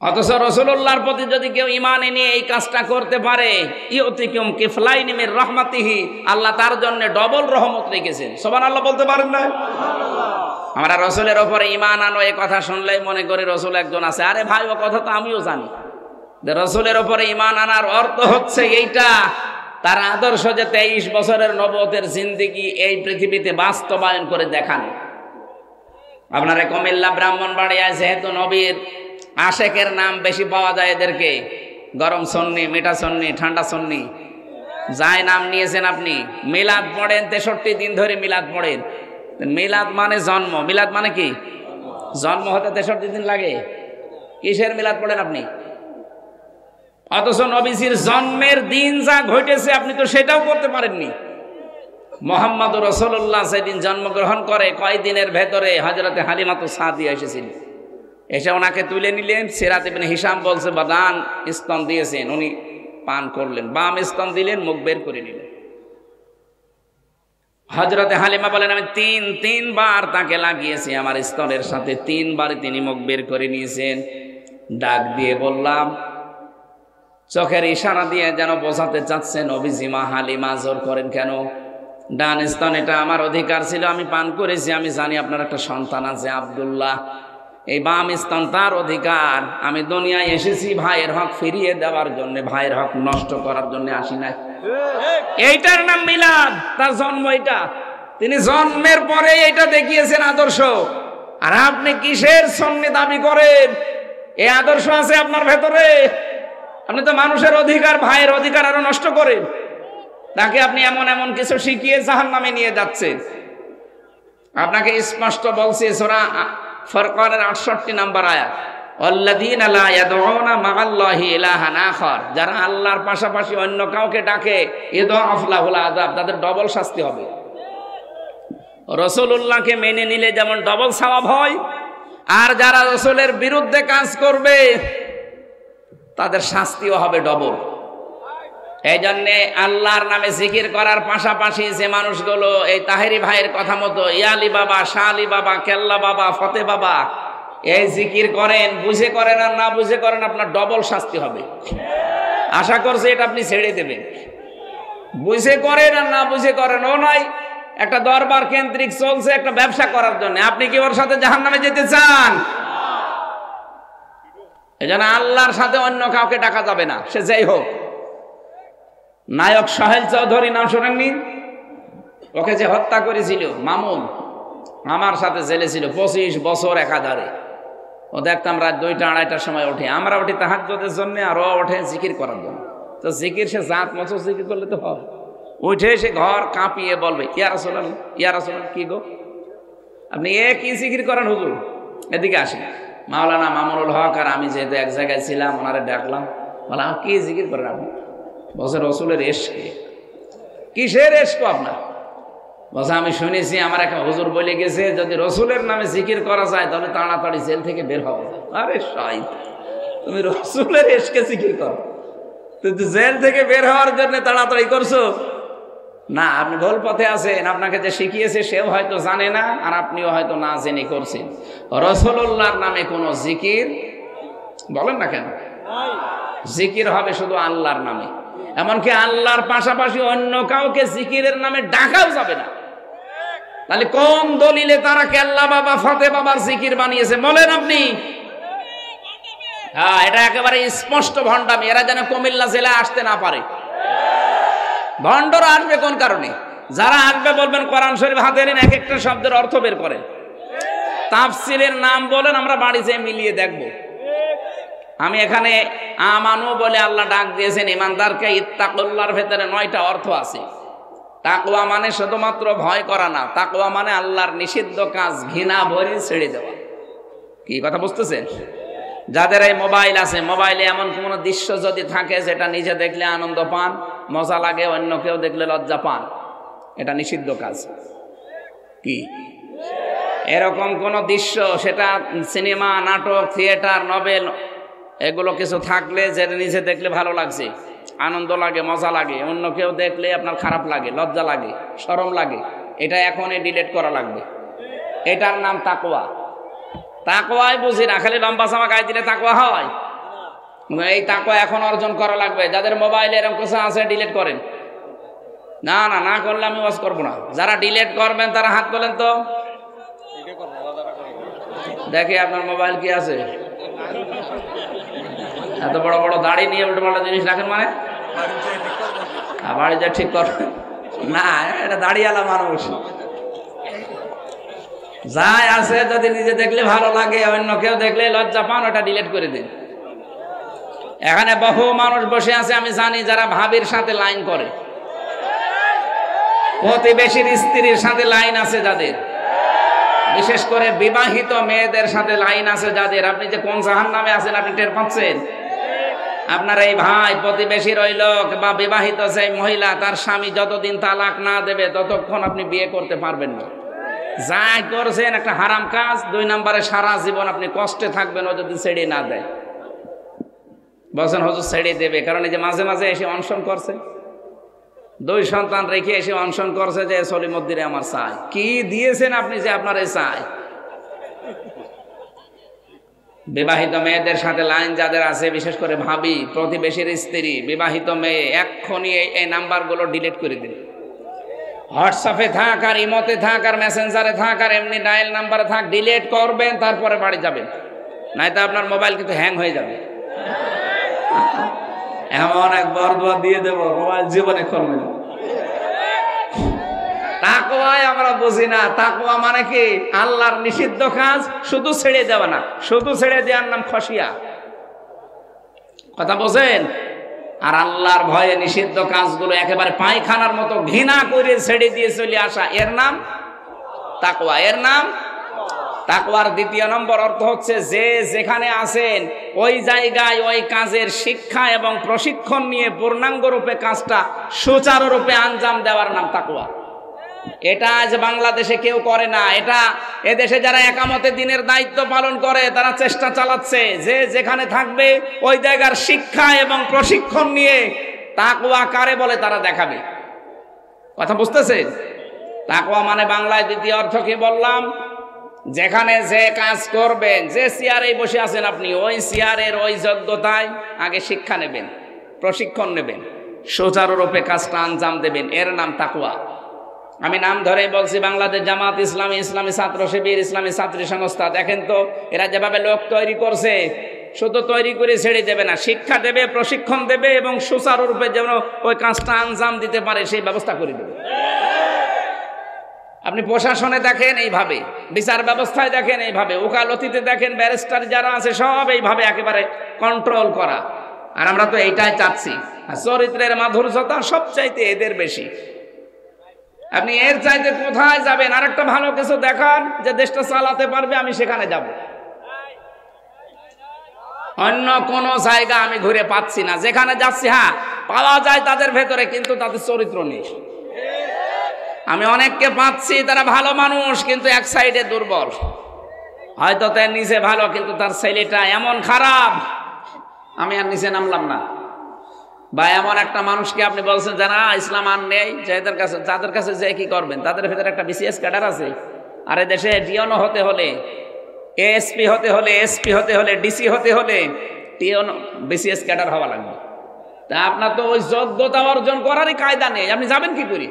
অথচ রাসূলুল্লাহর প্রতি যদি কেউ ঈমান এনে এই কাজটা করতে পারে, ইউতিকুম কিফলাইনি মির রাহমাতিহি, আল্লাহ তার জন্য ডবল রহমত রেখেছেন। সুবহানাল্লাহ বলতে পারেন না? আমরা রাসূলের উপরে ঈমান আনো, এই কথা শুনলেই মনে করি রাসূল একজন আছে। আরে ভাই, ও কথা তো আমিও জানি। রাসূলের উপরে ঈমান আনার অর্থ হচ্ছে এইটা, তার আদর্শ যে 23 বছরের নবুয়তের জিন্দেগি এই পৃথিবীতে বাস্তবায়ন করে দেখান। আপনারা কুমিল্লা ব্রাহ্মণবাড়িয়ায় যেহেতু নবীর আশেকের নাম বেশি পাওয়া যায়, এদেরকে গরম সন্নি, মিঠা সন্নি, ঠান্ডা সন্নি, যাই নাম নিয়েছেন আপনি, মিলাদ পড়েন 63 দিন ধরে মিলাদ পড়েন। মিলাদ মানে জন্ম, মিলাদ মানে কি? জন্ম হতে 63 দিন লাগে। কিসের মিলাদ পড়েন আপনি? অথচ নবীজির জন্মের দিন যা ঘটেছে আপনি তো সেটাও করতে পারেননি। মুহাম্মদুর রাসূলুল্লাহ সেদিন জন্মগ্রহণ করে কয়দিনের ভেতরে হযরতে হালিমাতু সাদিয়া এসেছিলেন। এসে ওনাকে তুলে নিলেন। সিরাত ইবনে হিশাম বলছে বাদান স্তন দিয়েছেন, উনি পান করলেন, বাম স্তন দিলেন, মুখ বের করে নিলেন। হযরতে হালিমা বলেন আমি তিনবার তাকে লাগিয়েছি আমার স্তনের সাথে, 3 বার তিনি মুখ বের করে নিয়েছেন। ডাক দিয়ে বললাম, চোখের ইশারা দিয়ে যেন বোঝাতে চাচ্ছেন নবীজি মা হালিমা জোর করেন কেন? ডান স্তন এটা আমার অধিকার ছিল, আমি পান করেছি, আমি জানি আপনার একটা সন্তান আছে আব্দুল্লাহ, এই বাম স্তন তার অধিকার। আমি দুনিয়ায় এসেছি ভাইয়ের হক ফিরিয়ে দেওয়ার জন্য, ভাইয়ের হক নষ্ট করার জন্য আসি নাই। এইটার নাম মিলাদ, তার জন্ম এটা। তিনি জন্মের পরে এটা দেখিয়েছেন আদর্শ। আর আপনি কিসের সন্নি দাবি করেন? এই আদর্শ আছে আপনার ভেতরে? আপনি তো মানুষের অধিকার, ভাইয়ের অধিকার আরো নষ্ট করেন। তাকে আপনি এমন এমন কিছু শিখিয়ে জাহান্নামে নিয়ে যাচ্ছেন। আপনাকে স্পষ্ট বলছি সূরা ফুরকানের 68 নম্বর আয়াত, আল্লাযীনা লা ইয়াদউনা মা'আল্লাহি ইলাহান আখার, যারা আল্লাহর পাশাপাশি অন্য কাউকে ডাকে, ইযআফ লাহুল আযাব, তাদের ডবল শাস্তি হবে। রাসূলুল্লাহকে মেনে নিলে যেমন ডবল সওয়াব হয়, আর যারা রাসূলের বিরুদ্ধে কাজ করবে তাদের শাস্তিও হবে ডবল। এই জন্যে আল্লাহর নামে জিকির করার পাশাপাশি যে মানুষগুলো এই তাহেরি ভাইয়ের কথা মতো ইয়ালি বাবা, শাহ আলী বাবা, কেল্লা বাবা, ফতে বাবা এই জিকির করেন, বুঝে করেন আর না বুঝে করেন, আপনার ডবল শাস্তি হবে। আশা করছি এটা আপনি ছেড়ে দেবেন। বুঝে করেন আর না বুঝে করেন, ও নয় একটা দরবার কেন্দ্রিক চলছে একটা ব্যবসা করার জন্য। আপনি কি ওর সাথে জাহান্নামে যেতে চান? এজন্য আল্লাহর সাথে অন্য কাউকে ডাকা যাবে না, সে যাই হোক। নায়ক সোহেল চৌধুরী নাম শোনেননি? ওকে যে হত্যা করেছিল মামুন, আমার সাথে জেলে ছিল 25 বছর একাধারে। ও দেখতাম রাত 2টা 2:30টার সময় ওঠে, আমরা উঠি তাহাজ্জুদের জন্য, আর ও ওঠে জিকির করার জন্য। তো জিকির সে জাত মতো জিকির করলে তো হয়। উঠে সে ঘর কাঁপিয়ে বলবে ইয়া রাসূলুল্লাহ, ইয়া রাসূলুল্লাহ। কি গো আপনি কি জিকির করেন হুজুর? এদিকে আসেন। মাওলানা মামুনুল হক আর আমি যেহেতু এক জায়গায় ছিলাম, ওনারে ডাকলাম, বললাম কি জিকির করেন আপনি? বলছে রসুলের এশকে। কিসের এশক আপনার? বলছে আমি শুনেছি আমার একটা হুজুর বলে গেছে যদি রসুলের নামে জিকির করা যায় তাহলে তাড়াতাড়ি জেল থেকে বের হওয়া যায়। আরে শাইত, তুমি রসুলের এশকে জিকির করো, তুমি জেল থেকে বের হওয়ার জন্য তাড়াতাড়ি করছো? না, আপনি ভুল পথে আছেন। আপনাকে যে শিখিয়েছে সেও হয়তো জানে না, আর আপনিও হয়তো না জেনে করছেন। রাসূলুল্লাহর নামে কোনো জিকির বলেন না কেন? জিকির হবে শুধু আল্লাহর নামে। এমনকি আল্লাহর পাশাপাশি অন্য কাউকে জিকিরের নামে ডাকাও যাবে না। তাহলে কোন দলিলে তারা কেল্লা বাবা, ফতে বাবার জিকির বানিয়েছে বলেন আপনি? হ্যাঁ, এটা একেবারে স্পষ্ট ভণ্ডামি। এরা যেন কুমিল্লা জেলায় আসতে না পারে। ভণ্ডরা আসবে কোন কারণে? যারা আসবে বলবেন কোরআন শরীফ হাতে নিন, এক একটা শব্দের অর্থ বের করেন, তাফসীরের নাম বলেন, আমরা বাড়ি যেয়ে মিলিয়ে দেখব। আমি এখানে আমানু বলে আল্লাহ ডাক দিয়েছেন ইমানদারকে, ইত্তাকুল্লাহর ভেতরে 9টা অর্থ আছে। তাকওয়া মানে শুধুমাত্র ভয় করা না, তাকওয়া মানে আল্লাহর নিষিদ্ধ কাজ ঘৃণা ভরে ছেড়ে দেওয়া। কি কথা বুঝতেছেন? যাদের এই মোবাইল আছে, মোবাইলে এমন কোনো দৃশ্য যদি থাকে যেটা নিজে দেখলে আনন্দ পান, মজা লাগে, অন্য কেউ দেখলে লজ্জা পান, এটা নিষিদ্ধ কাজ। কি এরকম কোন দৃশ্য, সেটা সিনেমা, নাটক, থিয়েটার, নভেল, এগুলো কিছু থাকলে যেটা নিজে দেখলে ভালো লাগছে, আনন্দ লাগে, মজা লাগে, অন্য কেউ দেখলে আপনার খারাপ লাগে, লজ্জা লাগে, শরম লাগে, এটা এখনই ডিলিট করা লাগবে। এটার নাম তাকওয়া। তাকওয়াই বুঝি না, খালি লম্বা জামা গায়ে দিলে তাকওয়া হয়? এই তাকওয়া এখন অর্জন করা লাগবে। যাদের মোবাইলে এরকম কিছু আছে ডিলিট করেন। না না, না করলে আমি ওয়াজ করবো না। যারা ডিলিট করবেন তারা হাত তোলেন তো দেখে আপনার মোবাইল কি আছে। এত বড় বড় দাড়ি নিয়ে উল্টো পাল্টা জিনিস রাখেন মানে? বাড়ি যা ঠিক করবেন না, এটা দাড়িওয়ালা মানুষ। যাই আছে যদি নিজে দেখলে ভালো লাগে, অন্য কেউ দেখলে লজ্জা পান, ওটা ডিলিট করে দিন। এখানে বহু মানুষ বসে আছে আমি জানি যারা ভাবির সাথে লাইন করে, প্রতিবেশীর স্ত্রীর সাথে লাইন আছে যাদের, বিশেষ করে বিবাহিত মেয়েদের সাথে লাইন আছে যাদের, আপনি যে কোন জাহান্নামে আছেন আপনি টের পাচ্ছেন? আপনার এই ভাই প্রতিবেশীর ওই লোক বা বিবাহিত সেই মহিলা, তার স্বামী যতদিন তালাক না দেবে ততক্ষণ আপনি বিয়ে করতে পারবেন না। যা করছেন একটা হারাম কাজ, 2 নম্বরে সারা জীবন আপনি কষ্টে থাকবেন ও যদি ছেড়ে না দেয়। বলছেন হুজুর ছেড়ে দেবে, কারণ এই যে মাঝে মাঝে এসে অনশন করছে, 2 সন্তান রেখে এসে অনশন করছে যে সলিমুদ্দিনে আমার চাই। কি দিয়েছেন আপনি যে আপনার এই চাই? বিবাহিত মেয়েদের সাথে লাইন যাদের আছে, বিশেষ করে ভাবি, প্রতিবেশীর স্ত্রী, বিবাহিত মেয়ে, এক্ষুনি এই নাম্বারগুলো ডিলিট করে দিন। হোয়াটসঅ্যাপে থাক আর ইমোতে থাক আর মেসেঞ্জারে থাক আর এমনি ডায়াল নাম্বারে থাক, ডিলিট করবেন, তারপরে বাড়ি যাবেন, নয়তো আপনার মোবাইল কিন্তু হ্যাং হয়ে যাবে। এমন এক বরদোয়া দিয়ে দেবো মোবাইল জীবনে খুলবেন। তাকওয়ায় আমরা বুঝি না, তাকওয়া মানে কি? আল্লাহর নিষিদ্ধ কাজ শুধু ছেড়ে দেওয়া না, শুধু ছেড়ে দেওয়ার নাম খসিয়া। কথা বোঝেন? আর আল্লাহর ভয়ে নিষিদ্ধ কাজগুলো একেবারে পায়খানার মতো ঘৃণা করে ছেড়ে দিয়ে চলে আসা, এর নাম তাকওয়া। এর নাম তাকওয়ার 2 নম্বর অর্থ হচ্ছে যে যেখানে আছেন ওই জায়গায় ওই কাজের শিক্ষা এবং প্রশিক্ষণ নিয়ে পূর্ণাঙ্গ রূপে কাজটা সুচারুরূপে আঞ্জাম দেওয়ার নাম তাকওয়া। এটা আজ বাংলাদেশে কেউ করে না। এটা এদেশে যারা একামতে দিনের দায়িত্ব পালন করে তারা চেষ্টা চালাচ্ছে যে যেখানে থাকবে ওই জায়গার শিক্ষা এবং প্রশিক্ষণ নিয়ে তাকওয়া কারে বলে তারা দেখাবে। কথা বুঝতেছেন? তাকওয়া মানে বাংলায় 2 অর্থ কি বললাম? যেখানে যে কাজ করবেন, যে চেয়ারে বসে আছেন আপনি, ওই চেয়ারের ওই যোগ্যতায় আগে শিক্ষা নেবেন, প্রশিক্ষণ নেবেন, সুচারুরূপে কাজটা আঞ্জাম দেবেন, এর নাম তাকওয়া। আমি নাম ধরেই বলছি, বাংলাদেশ জামাত ইসলামী, ইসলামী ছাত্র শিবির, ইসলামী ছাত্রী সংস্থা, দেখেন তো এরা যেভাবে লোক তৈরি করছে, শুধু তৈরি করে ছেড়ে দেবে না, শিক্ষা দেবে, প্রশিক্ষণ দেবে এবং সুচারুরূপে যেন ওই কাজটা আঞ্জাম দিতে পারে সেই ব্যবস্থা করে দেবে। আপনি প্রশাসনে দেখেন এইভাবে, বিচার ব্যবস্থায় দেখেন এইভাবে, ওকালতিতে দেখেন, ব্যারিস্টার যারা আছে সব এইভাবে একেবারে কন্ট্রোল করা। আর আমরা তো এইটাই চাচ্ছি। চরিত্রের মাধুর্যতা সবচাইতে এদের বেশি। আপনি এর চাইতে কোথায় যাবেন? আর একটা ভালো কিছু দেখান যে দেশটা চালাতে পারবে, আমি সেখানে যাব। অন্য কোন জায়গা আমি ঘুরে পাচ্ছি না। যেখানে যাচ্ছি হ্যাঁ পাওয়া যায় তাদের ভেতরে, কিন্তু তাদের চরিত্র নেই। আমি অনেককে পাচ্ছি তারা ভালো মানুষ কিন্তু এক সাইডে দুর্বল, হয়তো তার নিচে ভালো কিন্তু তার ছেলেটা এমন খারাপ, আমি আর নিচে নামলাম না। বা এমন একটা মানুষকে আপনি বলছেন যে না ইসলাম আর নেই, যাদের কাছে যে কি করবেন? তাদের ভেতরে একটা বিসিএস ক্যাডার আছে। আর এই দেশে ডিওনো হতে হলে, এএসপি হতে হলে, এসপি হতে হলে, ডিসি হতে হলে টিওনো বিসিএস ক্যাডার হওয়া লাগবে। তা আপনার তো ওই যোগ্যতা অর্জন করারই কায়দা নেই, আপনি যাবেন কি করে?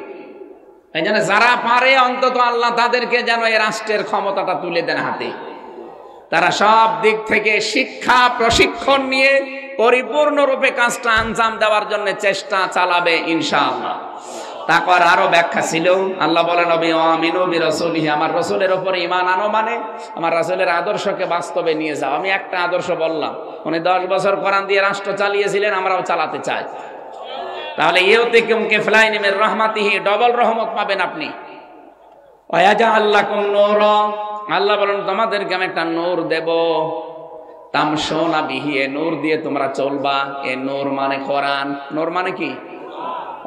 এই জন্য যারা পারে অন্তত আল্লাহ তাদেরকে যেন এই রাষ্ট্রের ক্ষমতাটা তুলে দেন হাতে। তারা সব দিক থেকে শিক্ষা প্রশিক্ষণ নিয়ে পরিপূর্ণরূপে কাজটা আঞ্জাম দেওয়ার জন্য চেষ্টা চালাবে ইনশাআল্লাহ। তাকওয়ার আরো ব্যাখ্যা ছিল। আল্লাহ বলেন নবী আমিনু বিরাসূলিহি, আমার রাসূলের উপরে ঈমান আনো মানে আমার রাসূলের আদর্শকে বাস্তবে নিয়ে যাও। আমি একটা আদর্শ বললাম, উনি 10 বছর কোরআন দিয়ে রাষ্ট্র চালিয়েছিলেন, আমরাও চালাতে চাই। তাহলে ইউতিকুম কিফলাইন মির রাহমাতিহি, ডবল রহমত পাবেন আপনি। ওয়াজাআল লাকুম নূরা, আল্লাহ বলেন তোমাদেরকে আমি একটা নূর দেব। তামশুনা বিহি, এ নূর দিয়ে তোমরা চলবা। এ নূর মানে কোরআন। নূর মানে কি?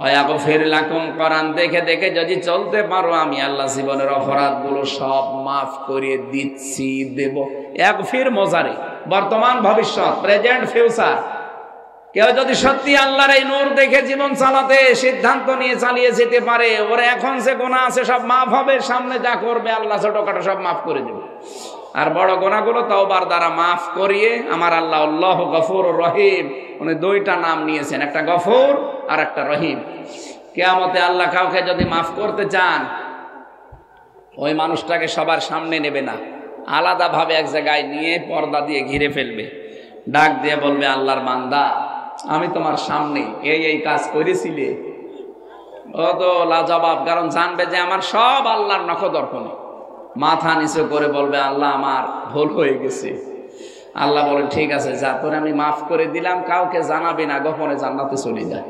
ওয়াগফির লাকুম, কোরআন দেখে দেখে যদি চলতে পারো আমি আল্লাহ জীবনের অপরাধগুলো সব মাফ করে দিচ্ছি, দেব। ইয়াগফির মোজারে, বর্তমান ভবিষ্যৎ, প্রেজেন্ট ফিউচার। কেউ যদি সত্যি আল্লাহর এই নূর দেখে জীবন চালাতে সিদ্ধান্ত নিয়ে চালিয়ে যেতে পারে, ওর এখন যে গুনাহ আছে সব মাফ হবে, সামনে যা করবে আল্লাহ ছোটখাটো সব মাফ করে দেবে। আর বড় গুনাহগুলো তওবার দ্বারা মাফ করিয়ে আমার আল্লাহ আল্লাহু গফুরুর রহিম, উনি 2টা নাম নিয়েছেন, একটা গফুর আর একটা রহিম। কিয়ামতে আল্লাহ কাউকে যদি মাফ করতে চান ওই মানুষটাকে সবার সামনে নেবে না, আলাদাভাবে এক জায়গায় নিয়ে পর্দা দিয়ে ঘিরে ফেলবে, ডাক দিয়ে বলবে আল্লাহর বান্দা আমি তোমার সামনে এই কাজ করেছিলে। ও তো লাজবাব, কারণ জানবে যে আমার সব আল্লাহর নখদর্পণে। মাথা নিচু করে বলবে আল্লাহ আমার ভুল হয়ে গেছে। আল্লাহ বলেন ঠিক আছে যা, তোরে আমি মাফ করে দিলাম, কাউকে জানাবি না, গোপনে জান্নাতে চলে যায়।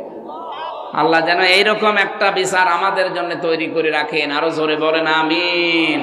আল্লাহ যেন এইরকম একটা বিচার আমাদের জন্য তৈরি করে রাখেন। আরো জোরে বলেন আমিন।